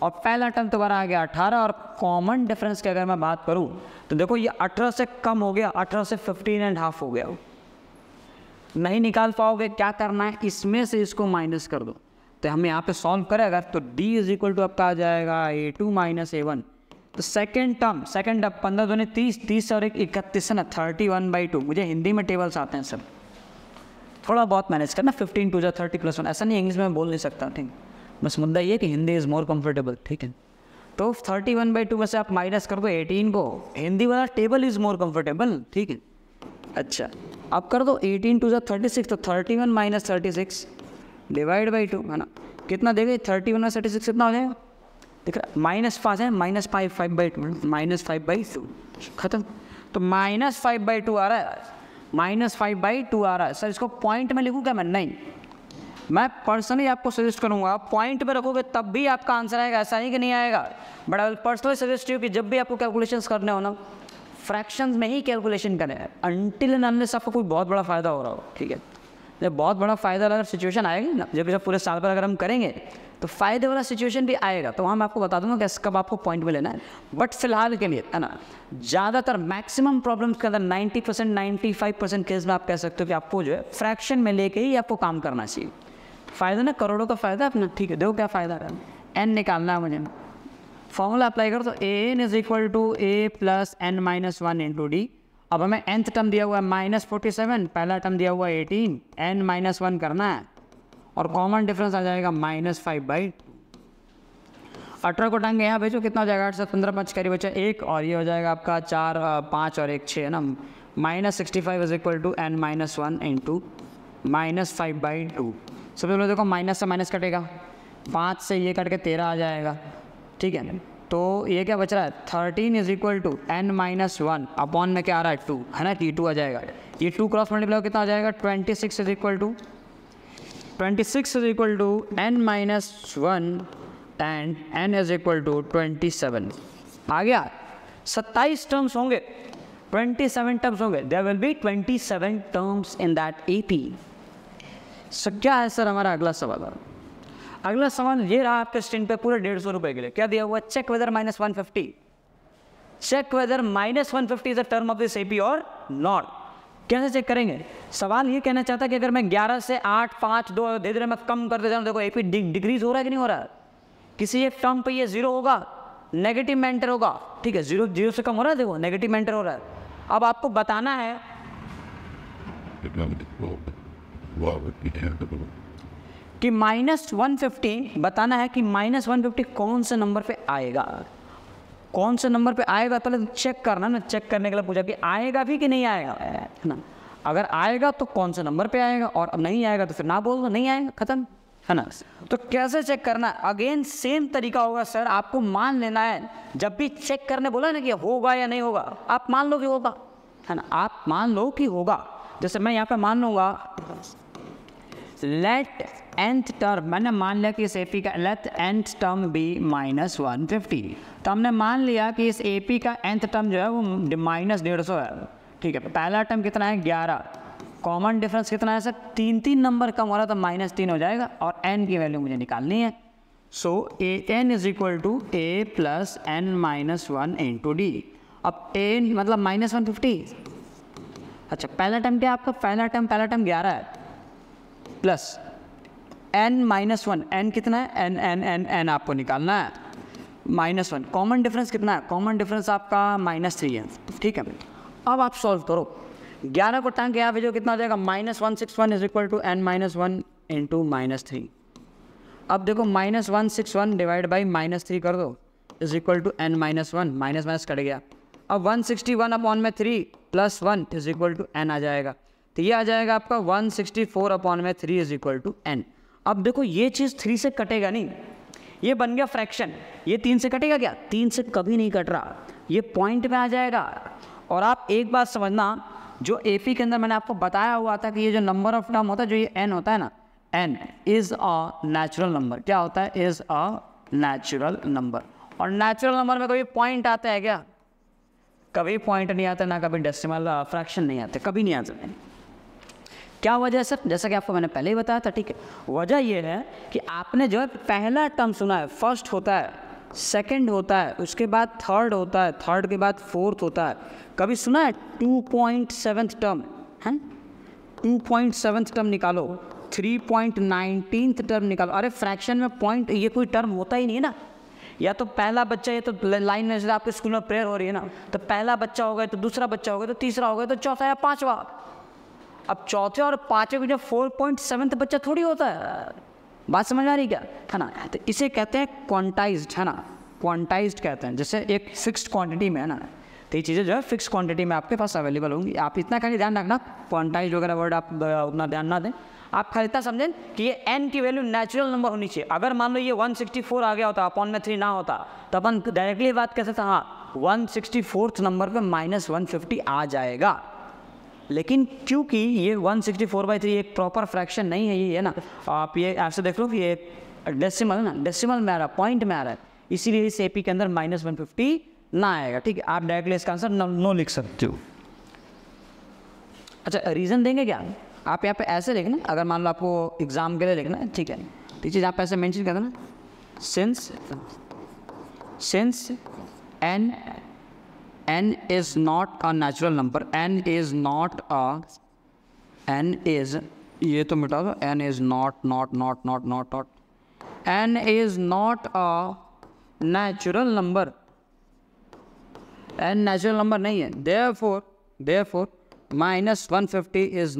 और पहला टर्म तुम्हारा आ गया 18, और कॉमन डिफरेंस की अगर मैं बात करूं तो देखो ये 18 से कम हो गया, 18 से 15.5 हो गया, नहीं निकाल पाओगे, क्या करना है, इसमें से इसको माइनस कर दो। तो हम यहाँ पे सॉल्व करें अगर, तो d इज इक्वल टू आपका आ जाएगा a2 माइनस a1, तो सेकेंड टर्म 15 दूनी 30, 30 और 31 है ना, 31/2। मुझे हिंदी में टेबल्स आते हैं सब, थोड़ा बहुत मैनेज करना, 15 2 30 प्लस 1, ऐसा नहीं इंग्लिश में बोल नहीं सकता, ठीक, बस मुद्दा ये कि हिंदी इज़ मोर कंफर्टेबल, ठीक है। तो 31/2 में से आप माइनस कर दो 18 को, हिंदी वाला टेबल इज़ मोर कंफर्टेबल, ठीक है। अच्छा अब कर दो 18 2 36, तो 31 माइनस 36 डिवाइड बाई 2 है ना, कितना देगा 31 और 36 कितना हो जाएगा, देख रहा -5 है, -5/2 -5/2 खत्म। तो -5/2 आ रहा है, -5/2 आ रहा है। सर इसको पॉइंट में लिखूँ क्या मैं, नहीं, मैं पर्सनली आपको सजेस्ट करूंगा पॉइंट पे रखोगे तब भी आपका आंसर आएगा, ऐसा नहीं कि नहीं आएगा। But I will personally suggest you कि जब भी आपको कैलकुलेशंस करने हो ना, फ्रैक्शंस में ही कैलकुलेशन करें, अनटिल एंड अनलेस आपको कोई बहुत बड़ा फ़ायदा हो रहा हो, ठीक है। जब बहुत बड़ा फ़ायदा अगर सिचुएशन आएगी ना, जब पूरे साल पर अगर हम करेंगे तो फ़ायदे वाला सिचुएशन भी आएगा, तो वहाँ मैं आपको बता दूंगा कि कब आपको पॉइंट में लेना है। बट फिलहाल के लिए है ना, ज़्यादातर मैक्सिमम प्रॉब्लम्स के अंदर 90% 95% केस में आप कह सकते हो कि आपको जो है फ्रैक्शन में लेके ही आपको काम करना चाहिए। फ़ायदा ना, करोड़ों का फ़ायदा अपना, ठीक है। देखो क्या फ़ायदा है, n निकालना है मुझे, फॉर्मूला अप्लाई करो तो an is equal to a plus n minus 1 into D. अब हमें nth टर्म दिया हुआ है -47, पहला टर्म दिया हुआ है 18, n माइनस 1 करना है, और कॉमन डिफरेंस आ जाएगा -5/2। 18 को टांगे यहाँ भेजो, कितना हो जाएगा, 8 से 15 5 कैरी बचा 1, और ये हो जाएगा आपका 4 5 और 1 6 है ना, -65 is equal to n minus 1 into -5/2। सबसे पहले देखो माइनस से माइनस कटेगा, 5 से ये कट के 13 आ जाएगा, ठीक है। तो ये क्या बच रहा है, 13 is equal to n minus 1 upon में क्या आ रहा है 2 है ना, t2 आ जाएगा। ये 2 क्रॉस मल्टीप्लाई कितना आ जाएगा, 26 is equal to n minus 1 and n is equal to 27 आ गया। 27 टर्म्स होंगे, 27 टर्म्स होंगे, there will be 27 terms in that AP। सो क्या है सर हमारा अगला सवाल, अगला सवाल ये रहा आपके स्क्रीन पे पूरे 150 रुपये के लिए। क्या दिया हुआ, check whether -150, check whether -150 is a term of this AP और नॉट। कैसे चेक करेंगे, सवाल ये कहना चाहता है कि अगर मैं 11 से 8 5 2 धीरे धीरे मैं कम करते जाऊँ, देखो AP डिक्रीज हो रहा है कि नहीं हो रहा है, किसी एक टर्म पे ये 0 होगा, नेगेटिव में एंटर होगा, ठीक है, 0 से कम हो रहा है, देखो नेगेटिव में एंटर हो रहा है। अब आपको बताना है कि -150 बताना है कि -150 कौन से नंबर पे आएगा, कौन से नंबर पे आएगा, पहले चेक करना ना। चेक करने के लिए पूछा कि आएगा भी कि नहीं आएगा, है ना। अगर आएगा तो कौन से नंबर पे आएगा, और अब नहीं आएगा तो फिर ना बोल दो नहीं आएगा, खत्म है ना। तो कैसे चेक करना, अगेन सेम तरीका होगा सर, आपको मान लेना है। जब भी चेक करने बोला ना कि होगा या नहीं होगा, आप मान लो कि होगा, है ना, आप मान लो कि होगा। जैसे मैं यहाँ पे मान लूँगा लेट nth टर्म, मैंने मान लिया कि इस AP का लेट nth टर्म बी -150, तो हमने मान लिया कि इस AP का nth टर्म जो है वो -150 है, ठीक है। पहला टर्म कितना है 11, कॉमन डिफरेंस कितना है सर 3 नंबर कम हो रहा तो -3 हो जाएगा, और n की वैल्यू मुझे निकालनी है। So an is equal to a plus n-1 into D. अब a मतलब -150, अच्छा पहला टर्म क्या है आपका, पहला टर्म 11 है, प्लस n-1, n कितना है n आपको निकालना है, -1, कॉमन डिफरेंस कितना है, कॉमन डिफरेंस आपका -3 है, ठीक है। अब आप सॉल्व करो, 11 को टांग के यहाँ वैल्यू कितना हो जाएगा, -161 is equal to n-1 into -3। अब देखो -161 डिवाइड बाई -3 कर दो is equal to n-1, minus cut गया। अब 161 अपॉन में 3 plus 1 is equal to n आ जाएगा, तो ये आ जाएगा आपका 164 अपॉन में 3 इज इक्वल टू n। अब देखो ये चीज़ 3 से कटेगा नहीं, ये बन गया फ्रैक्शन, ये 3 से कटेगा क्या, 3 से कभी नहीं कट रहा, ये पॉइंट में आ जाएगा। और आप एक बात समझना, जो AP के अंदर मैंने आपको बताया हुआ था कि ये जो नंबर ऑफ टर्म होता है, जो ये n होता है ना, n is a natural number, क्या होता है, इज़ अ नेचुरल नंबर। और नेचुरल नंबर में कभी पॉइंट आता है क्या, कभी पॉइंट नहीं आता, ना कभी डेसिमल फ्रैक्शन नहीं आते, कभी नहीं आते। क्या वजह है सर, जैसा कि आपको मैंने पहले ही बताया था, ठीक है। वजह ये है कि आपने जो है पहला टर्म सुना है, फर्स्ट होता है, सेकंड होता है, उसके बाद थर्ड होता है, थर्ड के बाद फोर्थ होता है। कभी सुना है 2.7 टर्म है, 2.7 टर्म निकालो, 3.19 टर्म निकालो। अरे फ्रैक्शन में पॉइंट ये कोई टर्म होता ही नहीं है ना, या तो पहला बच्चा, ये तो लाइन में जैसे आपके स्कूल में प्रेयर हो रही है ना, तो पहला बच्चा हो गया तो दूसरा बच्चा हो गया तो तीसरा हो गया तो चौथा या पांचवा। अब चौथे और पांचवे में जो 4.7 बच्चा थोड़ी होता है, बात समझ आ रही क्या, है ना। तो इसे कहते हैं क्वांटाइज्ड, है ना, क्वांटाइज्ड कहते हैं। जैसे एक फिक्स्ड क्वांटिटी में है ना, तो ये चीज़ें जो है फिक्स क्वांटिटी में आपके पास अवेलेबल होंगी। आप इतना खाली ध्यान रखना, क्वांटाइज वगैरह वर्ड आप उतना ध्यान ना दें, आप खाली इतना समझें कि ये n की वैल्यू नेचुरल नंबर होनी चाहिए। अगर मान लो ये 164 आ गया होता, अपॉन में 3 ना होता, तो अपन डायरेक्टली बात कैसे था, हाँ 164th नंबर पे -150 आ जाएगा। लेकिन क्योंकि ये 164/3 एक प्रॉपर फ्रैक्शन नहीं है, ये है ना, आप ये ऐसे देख लो कि ये डेसिमल ना, डेसिमल में आ रहा है, पॉइंट में आ रहा है, इसीलिए इस AP के अंदर -150 ना आएगा, ठीक है। आप डायरेक्टली इसका आंसर नो लिख सकते हो। अच्छा रीज़न देंगे क्या, आप यहाँ पे ऐसे लिखना, अगर मान लो आपको एग्जाम के लिए लिखना है, ठीक है, तो चीज़ आप ऐसे मेंशन कर देना, since n is not a natural number, n is ये तो मिटा दो, n is not n is not a natural number, n natural number नहीं है, therefore -150 is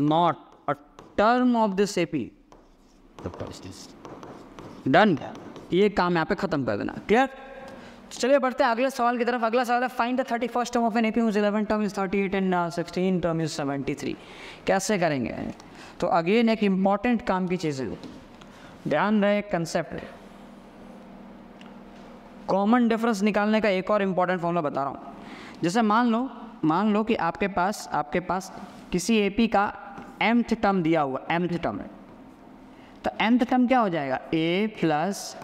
not a term of this AP। Done, ये काम यहाँ पे खत्म कर देना, क्लियर। चलिए बढ़ते हैं अगले सवाल की तरफ। अगला सवाल है find the 31st term of an AP whose 11th term is 38 and 16 term is 73। कैसे करेंगे, तो अगेन एक इम्पॉर्टेंट काम की चीज़ है, ध्यान रहे कंसेप्ट। कॉमन डिफरेंस निकालने का एक और इम्पॉर्टेंट फॉर्मूला बता रहा हूँ। जैसे मान लो कि आपके पास किसी AP का mth टर्म दिया हुआ, mth टर्म है, तो mth टर्म क्या हो जाएगा, a plus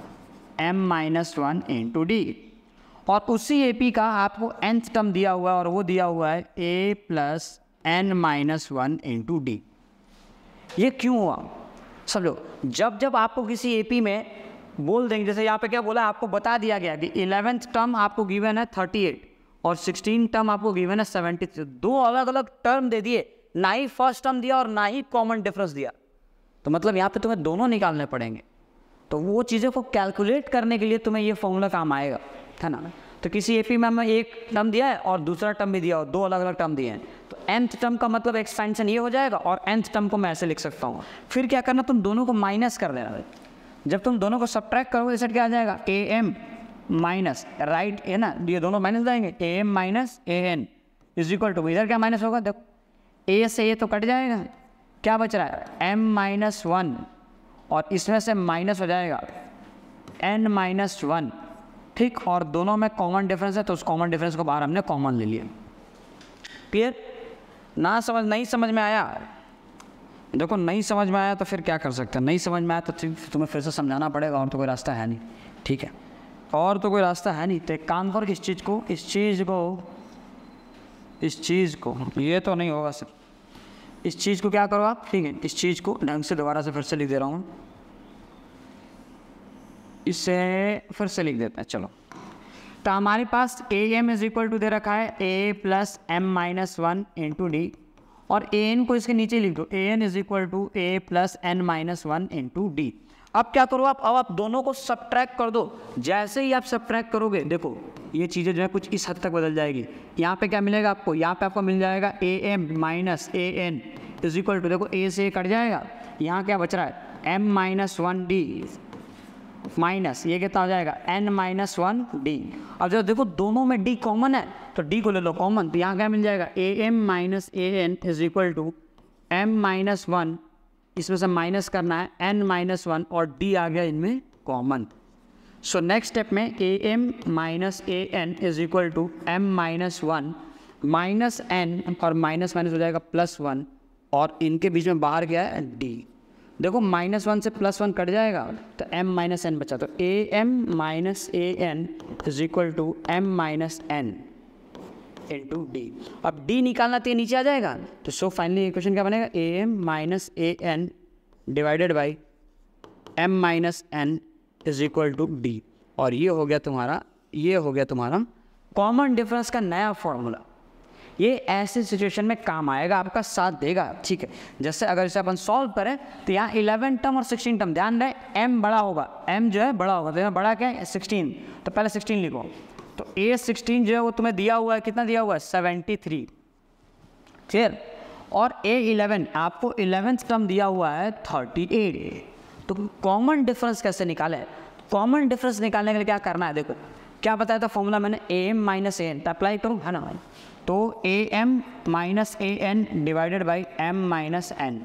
m-1 into D. और उसी AP का आपको nth टर्म दिया हुआ है, और वो दिया हुआ है a plus n-1 into D. ये क्यों हुआ समझो, जब आपको किसी AP में बोल देंगे, जैसे यहाँ पे क्या बोला, आपको बता दिया गया कि 11th टर्म आपको गिवन है 38 और 16 टर्म आपको गिवन है 73, दो अलग अलग टर्म दे दिए, ना ही फर्स्ट टर्म दिया और ना ही कॉमन डिफरेंस दिया, तो मतलब यहाँ पे तुम्हें दोनों निकालने पड़ेंगे। तो वो चीज़ों को कैलकुलेट करने के लिए तुम्हें ये फॉर्मूला काम आएगा, है ना। तो किसी AP में हमें एक टर्म दिया है और दूसरा टर्म भी दिया हो, दो अलग अलग टर्म दिए हैं, तो nth टर्म का मतलब एक्सपेंशन ये हो जाएगा, और nth टर्म को मैं ऐसे लिख सकता हूँ। फिर क्या करना, तुम दोनों को माइनस कर देना। जब तुम दोनों को सब्ट्रैक्ट करोगे, इस क्या आ जाएगा, am माइनस, राइट है ना, ये दोनों माइनस जाएंगे, am minus an is equal to, इधर क्या माइनस होगा, देखो ए से ये तो कट जाएगा, क्या बच रहा है m-1 और इसमें से माइनस हो जाएगा n-1, ठीक। और दोनों में कॉमन डिफरेंस है तो उस कॉमन डिफरेंस को बाहर हमने कॉमन ले लिया। क्लियर? नहीं समझ में आया? देखो नहीं समझ में आया तो फिर क्या कर सकते हैं, नहीं समझ में आया तो तुम्हें फिर से समझाना पड़ेगा, और तो कोई रास्ता है नहीं, ठीक है, और तो कोई रास्ता है नहीं। तो एक काम करो, इस चीज़ को ये तो नहीं होगा सर, इस चीज़ को क्या करो आप, ठीक है, इस चीज़ को ढंग से दोबारा से फिर से लिख दे रहा हूँ, इससे फिर से लिख देते हैं। चलो, तो हमारे पास A M is equal to दे रखा है a plus m-1 into D, और ए एन को इसके नीचे लिख दो, A N is equal to a plus n-1 into D. अब क्या करो आप, अब आप दोनों को सब्ट्रैक्ट कर दो। जैसे ही आप सब्ट्रैक्ट करोगे देखो ये चीज़ें जो है कुछ इस हद तक बदल जाएगी। यहाँ पे क्या मिलेगा आपको, यहाँ पे आपको मिल जाएगा a m minus a N is equal to, देखो ए से कट जाएगा, यहाँ क्या बच रहा है m-1 डी माइनस ये कितना हो जाएगा n-1 डी। अब जब देखो दोनों में d कॉमन है तो d को ले लो कॉमन, तो यहाँ क्या मिल जाएगा a m minus a N is equal to m-1, इसमें से माइनस करना है n-1 और d आ गया इनमें कॉमन। सो नेक्स्ट स्टेप में a m minus a N is equal to m-1 minus n और माइनस माइनस हो जाएगा +1, और इनके बीच में बाहर क्या है d। देखो -1 से +1 कट जाएगा तो m-n बचा, तो a m minus a N is equal to m-n into D. अब d निकालना तो ये नीचे आ जाएगा, तो सो फाइनली इक्वेशन क्या बनेगा a m minus a n divided by m-n is equal to d. और ये हो गया तुम्हारा कॉमन डिफरेंस का नया फॉर्मूला। ये ऐसे सिचुएशन में काम आएगा, आपका साथ देगा, ठीक है। जैसे अगर इसे अपन सॉल्व करें तो यहाँ 11 टर्म और 16 टर्म, ध्यान रहे m बड़ा होगा, m जो है बड़ा होगा, तो यहाँ बड़ा क्या है 16, तो पहले 16 लिखो। तो a16 जो है वो तुम्हें दिया हुआ है, कितना दिया हुआ है 73, क्लियर। और a11 आपको 11th टर्म दिया हुआ है 38। तो कॉमन डिफरेंस कैसे निकाले, कॉमन डिफरेंस निकालने के लिए क्या करना है, देखो क्या बताया था फॉर्मूला मैंने, a m minus a n, तो अप्लाई करूँ है ना भाई, तो a m minus a n divided by m minus n.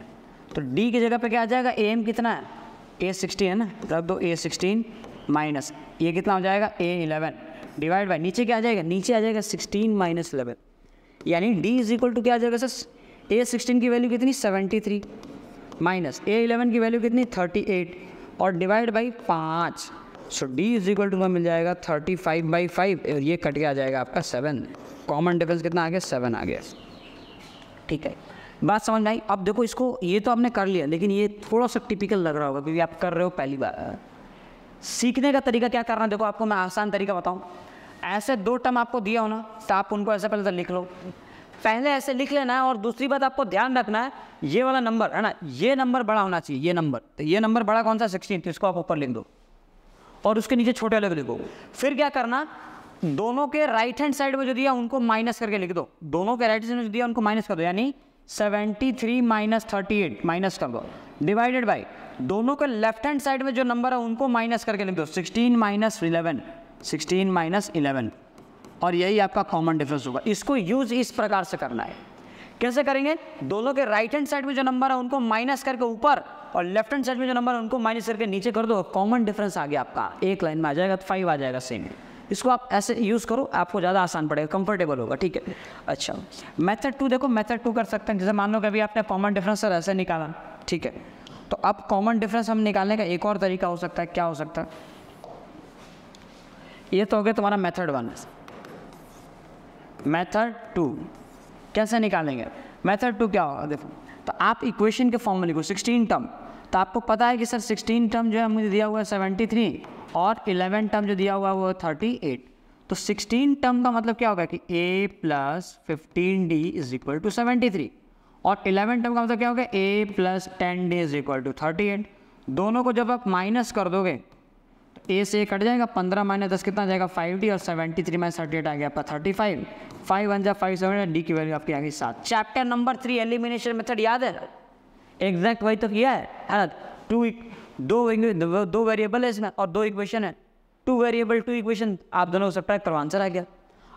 तो डी की जगह पे क्या आ जाएगा, ए एम कितना है a16 है ना, रख दो a16 माइनस ये कितना हो जाएगा a11 डिवाइड बाई नीचे क्या आ जाएगा, नीचे आ जाएगा 16 माइनस 11, यानी d इज इक्वल टू क्या आ जाएगा सर, a16 की वैल्यू कितनी 73 माइनस a11 की वैल्यू कितनी 38 और divide by 5। So d is equal to मिल जाएगा 35/5 और ये कट के आ जाएगा आपका 7। कॉमन डिफरेंस कितना आ गया 7 आ गया, ठीक है। बात समझ में आई? अब देखो इसको ये तो आपने कर लिया, लेकिन ये थोड़ा सा टिपिकल लग रहा होगा क्योंकि आप कर रहे हो पहली बार। सीखने का तरीका क्या करना है, देखो आपको मैं आसान तरीका बताऊं। ऐसे 2 टर्म आपको दिया हो ना, तो आप उनको ऐसे पहले तो लिख लो, पहले ऐसे लिख लेना है। और दूसरी बात आपको ध्यान रखना है, ये वाला नंबर है ना, ये नंबर बड़ा होना चाहिए, ये नंबर, तो ये नंबर बड़ा कौन सा 16, तो इसको आप ऊपर लिख दो और उसके नीचे छोटे अलग लिखो। फिर क्या करना, दोनों के राइट हैंड साइड में जो दिया उनको माइनस करके लिख दो, दोनों के राइट हैंड में जो दिया उनको माइनस कर दो, यानी 73 माइनस 38 माइनस कर दो, डिवाइडेड बाई दोनों के लेफ्ट हैंड साइड में जो नंबर है उनको माइनस करके लिख दो, 16 माइनस 11, 16 माइनस 11, और यही आपका कॉमन डिफरेंस होगा। इसको यूज इस प्रकार से करना है। कैसे करेंगे, दोनों के राइट हैंड साइड में जो नंबर है उनको माइनस करके ऊपर और लेफ्ट हैंड साइड में जो नंबर है उनको माइनस करके नीचे कर दो, कॉमन डिफरेंस आ गया आपका, एक लाइन में आ जाएगा, तो 5 आ जाएगा सेम। इसको आप ऐसे यूज़ करो, आपको ज़्यादा आसान पड़ेगा, कंफर्टेबल होगा, ठीक है। अच्छा, मेथड 2 देखो, मेथड 2 कर सकते हैं। जैसे मान लो कि अभी आपने कॉमन डिफरेंस सर ऐसे निकाला, ठीक है, तो अब कॉमन डिफरेंस हम निकालने का एक और तरीका हो सकता है। क्या हो सकता है, ये तो हो गया तुम्हारा मेथड 1। मेथड 2 कैसे निकालेंगे, मेथड 2 क्या होगा, देखो, तो आप इक्वेशन के फॉर्म में लिखो 16 टर्म, तो आपको पता है कि सर 16 टर्म जो है मुझे दिया हुआ है 73 और 11 टर्म जो दिया हुआ है वो 38। तो 16 टर्म का मतलब क्या होगा कि a plus 15d is equal to 73, और 11 टर्म का मतलब क्या होगा a plus 10d is equal to 38। दोनों को जब आप माइनस कर दोगे तो a से कट जाएगा, 15 माइनस 10 कितना जाएगा 5d, और 73 माइनस 38 आ गया आपका 35, 5 1 जा 5 7, d की वैल्यू आपकी आ गई 7। चैप्टर नंबर 3 एलिमिनेशन मेथड याद है, एग्जैक्ट वही तो किया है ना। दो वेरिएबल है इसमें और 2 इक्वेशन है, 2 वेरिएबल 2 इक्वेशन, आप दोनों को सब्ट्रैक्ट करो, आंसर आ गया।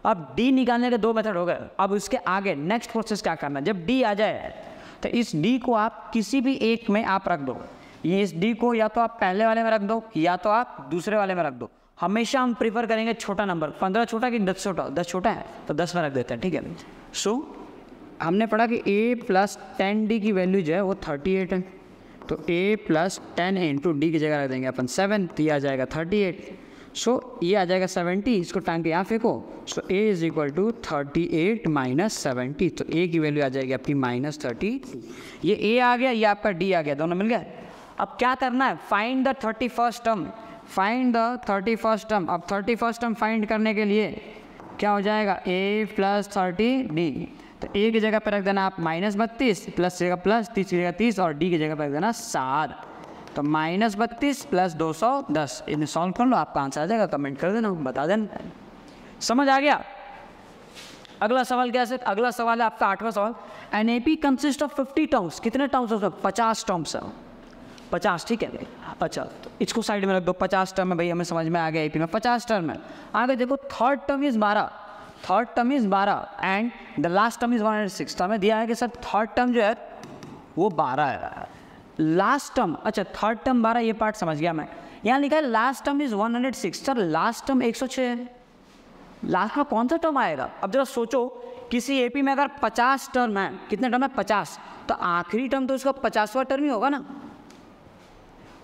अब डी निकालने के 2 मेथड हो गए। अब उसके आगे नेक्स्ट प्रोसेस क्या करना है, जब डी आ जाए तो इस डी को आप किसी भी एक में आप रख दो। ये इस डी को या तो आप पहले वाले में रख दो या तो आप दूसरे वाले में रख दो। हमेशा हम प्रीफर करेंगे छोटा नंबर, 15 छोटा कि 10 छोटा। 10 छोटा है तो 10 में रख देते हैं, ठीक है। सो हमने पढ़ा कि a + 10d की वैल्यू जो है वो 38 है, तो a + 10 इंटू डी की जगह रख देंगे अपन 7, तो ये आ जाएगा 38। सो ये आ जाएगा 70, इसको टांग के यहाँ फेंको। सो a = 38 - 70, तो a की वैल्यू आ जाएगी आपकी -30। ये a आ गया, ये आपका d आ गया, दोनों मिल गया। अब क्या करना है, find the 31st term, find the 31st term. अब 31st टर्म फाइंड करने के लिए क्या हो जाएगा, a + 30d, तो a की जगह पर रख देना आप -32, प्लस की जगह प्लस, 30 की जगह 30 और d की जगह पर रख देना 7, तो -32 + 210। इन्हें सॉल्व कर लो, आपका आंसर आ जाएगा। कमेंट कर देना, बता देना। समझ आ गया। अगला सवाल क्या है, अगला सवाल है आपका 8वां सवाल। An A P consist of 50 terms. कितने टर्म्स है, 50 टर्म्स है, 50, ठीक है। अच्छा, तो इसको साइड में रख दो। 50 टर्म है भाई, हमें समझ में आ गया एपी में 50 टर्म है। आगे देखो, third term is 12, third term is 12 and the last term is 106। तो हमें दिया है कि सर थर्ड टर्म जो है वो 12 है, लास्ट टर्म, अच्छा थर्ड टर्म 12, ये पार्ट समझ गया मैं। यहाँ लिखा है last term is 106, sir last term 106 है, लास्ट में कौन सा टर्म आएगा। अब जरा सोचो, किसी एपी में अगर 50 टर्म है, कितने टर्म है 50, तो आखिरी टर्म तो उसका 50वां टर्म ही होगा ना,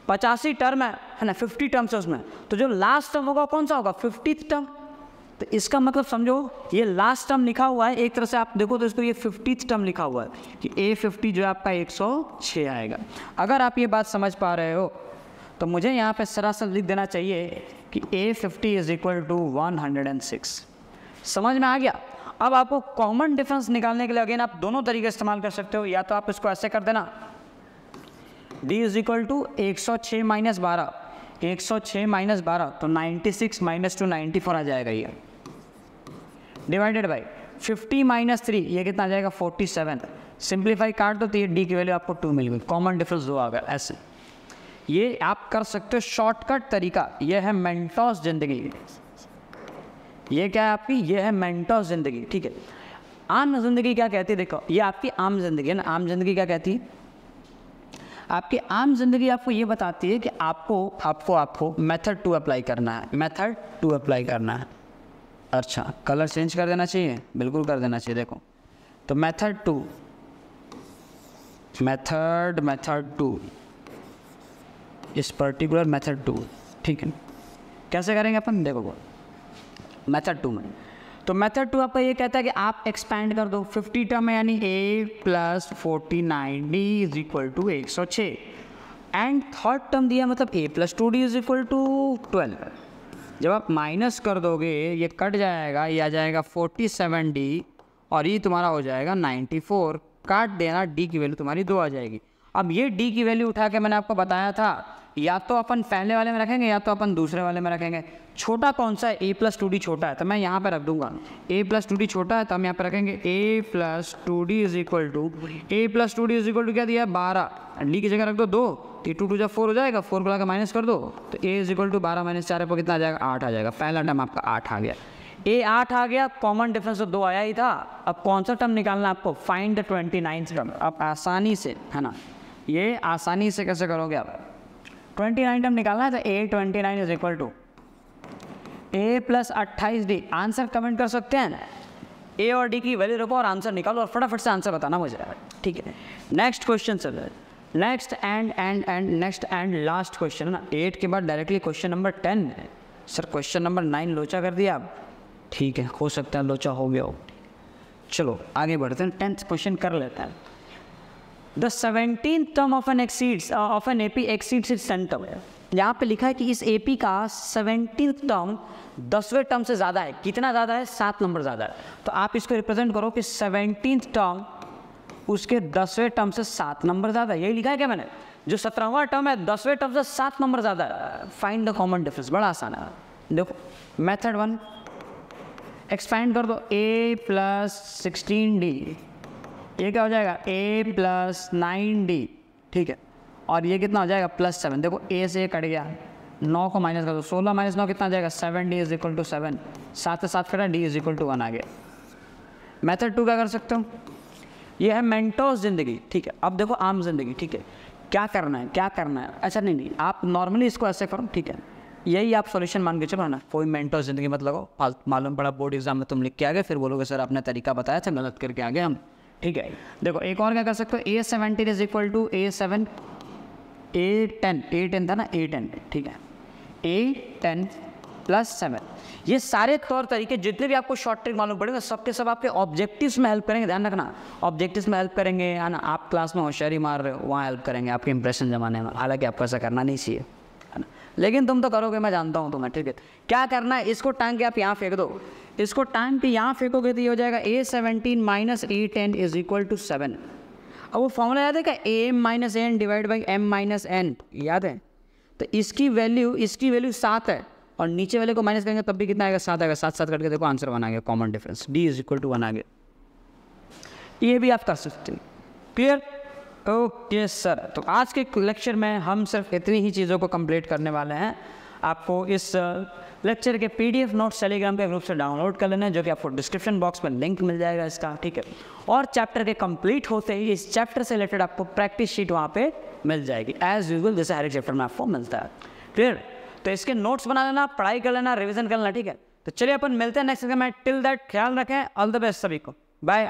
85 टर्म है ना, 50 टर्म्स है उसमें, तो जो लास्ट टर्म होगा कौन सा होगा, 50th टर्म। तो इसका मतलब समझो, ये लास्ट टर्म लिखा हुआ है, एक तरह से आप देखो तो इसको ये 50th टर्म लिखा हुआ है कि A50 जो है आपका 106 आएगा। अगर आप ये बात समझ पा रहे हो तो मुझे यहाँ पे सरासर लिख देना चाहिए कि A50 = 106। समझ में आ गया। अब आपको कॉमन डिफरेंस निकालने के लिए अगेन आप दोनों तरीके इस्तेमाल कर सकते हो। या तो आप इसको ऐसे कर देना, D = 106 - 12, 106 - 12, तो 96 - 2 94 आ जाएगा ये, डिवाइडेड बाई 50 - 3, ये कितना आ जाएगा 47। सिंप्लीफाई काट दो तो ये D की वैल्यू आपको 2 मिल गई। कॉमन डिफरेंस 2 आ गया। ऐसे ये आप कर सकते हो शॉर्टकट तरीका। ये है मेंटोस जिंदगी। ये क्या है आपकी, ये है मेंटोस जिंदगी, ठीक है। आम जिंदगी क्या कहती है, देखो ये आपकी आम जिंदगी है ना। आम जिंदगी क्या कहती है, आपकी आम जिंदगी आपको ये बताती है कि आपको मेथड 2 अप्लाई करना है, मेथड 2 अप्लाई करना है। अच्छा, कलर चेंज कर देना चाहिए, बिल्कुल कर देना चाहिए। देखो तो मेथड 2, मेथड 2, इस पर्टिकुलर मेथड 2, ठीक है। कैसे करेंगे अपन, देखो मेथड 2 में, तो मेथड 2 आपका ये कहता है कि आप एक्सपैंड कर दो 50 टर्म है, यानी A + 49D = 106 and third term दिया मतलब A + 2D = 12। जब आप माइनस कर दोगे ये कट जाएगा, ये आ जाएगा 47D और ये तुम्हारा हो जाएगा 94। काट देना, D की वैल्यू तुम्हारी 2 आ जाएगी। अब ये D की वैल्यू उठा के मैंने आपको बताया था, या तो अपन पहले वाले में रखेंगे या तो अपन दूसरे वाले में रखेंगे। छोटा कौन सा है, A + 2D छोटा है, तो मैं यहाँ पे रख दूंगा A + 2D छोटा है, तो हम यहाँ पे रखेंगे A + 2D = क्या दिया है 12, D की जगह रख दो 2, तो 2 2 4 हो जाएगा, 4 को लाकर माइनस कर दो, तो A = 12 - 4 पर कितना आ जाएगा 8 आ जाएगा। पहला टर्म आपका 8 आ गया, A 8 आ गया। कॉमन डिफरेंस तो 2 आया ही था। अब कौन सा टर्म निकालना है आपको, फाइंड द 29th टर्म। अब आसानी से है ना, ये आसानी से कैसे करोगे आप, 29 टर्म निकालना है, तो A29 = A + 28D। Answer comment कर सकते हैं, A और D की वैल्यू रखो और आंसर निकालो और फटाफट से आंसर बताना मुझे, ठीक है। Next question sir, next and last question है ना। 8 के बाद डायरेक्टली क्वेश्चन नंबर 10 है। सर क्वेश्चन नंबर 9 लोचा कर दिया आप, ठीक है, हो सकता है लोचा हो गया हो। चलो आगे बढ़ते हैं, 10th क्वेश्चन कर लेते हैं। The 17th term of an AP exceeds its 10th term. यहाँ पे लिखा है कि इस AP का 17th टर्म 10वें टर्म से ज़्यादा है। कितना ज़्यादा है, 7 नंबर ज़्यादा है। तो आप इसको रिप्रेजेंट करो कि 17th टर्म उसके 10वें टर्म से 7 नंबर ज़्यादा है। यही लिखा है क्या मैंने, जो 17वां टर्म है 10वें टर्म से 7 नंबर ज़्यादा है। फाइंड द कॉमन डिफरेंस, बड़ा आसान है। देखो मेथड 1, एक्सपैंड कर दो A + 16D, ये क्या हो जाएगा A + 9D, ठीक है, और ये कितना हो जाएगा +7। देखो A से कट गया, 9 को माइनस कर दो, 16 माइनस 9 कितना आ जाएगा 7, d इज इक्वल टू 7, 7 से 7 कटा, d इज इक्वल टू 1 आ गया। मेथड 2 क्या कर सकते हो, ये है मेंटोस ज़िंदगी, ठीक है। अब देखो आम जिंदगी, ठीक है, क्या करना है, क्या करना है, अच्छा नहीं, आप नॉर्मली इसको ऐसे करो, ठीक है, यही आप सॉल्यूशन मान के चलो ना, कोई मेंटोस ज़िंदगी मत लगाओ, मालूम पड़ा बोर्ड एग्जाम में तुम लिख के आ गए, फिर बोलोगे सर आपने तरीका बताया था, गलत करके आ गए हम, ठीक है। देखो एक और क्या कर सकते हो, A17 is equal to A7, A10 था ना, A10, ठीक है, A10 प्लस 7, ये सारे तौर तरीके जितने भी आपको शॉर्ट ट्रिक मालूम पड़ेगा सबके सब आपके ऑब्जेक्टिव्स में हेल्प करेंगे, ध्यान रखना, ऑब्जेक्टिव्स में हेल्प करेंगे, है ना। आप क्लास में होशियारी मार रहे हो, वहाँ हेल्प करेंगे आपके इंप्रेशन जमाने में, हालांकि आपको ऐसा करना नहीं चाहिए, है ना, लेकिन तुम तो करोगे, मैं जानता हूँ तुम्हें, ठीक है। क्या करना है, इसको टांग के आप यहाँ फेंक दो, इसको टांग के यहाँ फेंकोगे तो ये हो जाएगा A17 minus A10 is equal to 7। अब वो फॉर्मूला याद है क्या, AM minus n divide by M minus n, याद है, तो इसकी वैल्यू 7 है, और नीचे वाले को माइनस करेंगे तब भी कितना आएगा, 7 आएगा, 7 7 करके देखो आंसर 1 आ गया, common difference d is equal to 1 आ गया। ये भी आप कर सकते हैं, क्लियर, ओके सर। तो आज के लेक्चर में हम सिर्फ इतनी ही चीज़ों को कंप्लीट करने वाले हैं। आपको इस लेक्चर के PDF नोट्स टेलीग्राम के ग्रुप से डाउनलोड कर लेना है, जो कि आपको डिस्क्रिप्शन बॉक्स में लिंक मिल जाएगा इसका, ठीक है। और चैप्टर के कंप्लीट होते ही इस चैप्टर से रिलेटेड आपको प्रैक्टिस शीट वहाँ पे मिल जाएगी एज यूजुअल, जैसे हर एक चैप्टर में आपको मिलता है, क्लियर। तो इसके नोट्स बना लेना, पढ़ाई कर लेना, रिविजन कर लेना, ठीक है। तो चलिए अपन मिलते हैं नेक्स्ट में, टिल दैट ख्याल रखें, ऑल द बेस्ट सभी को, बाय।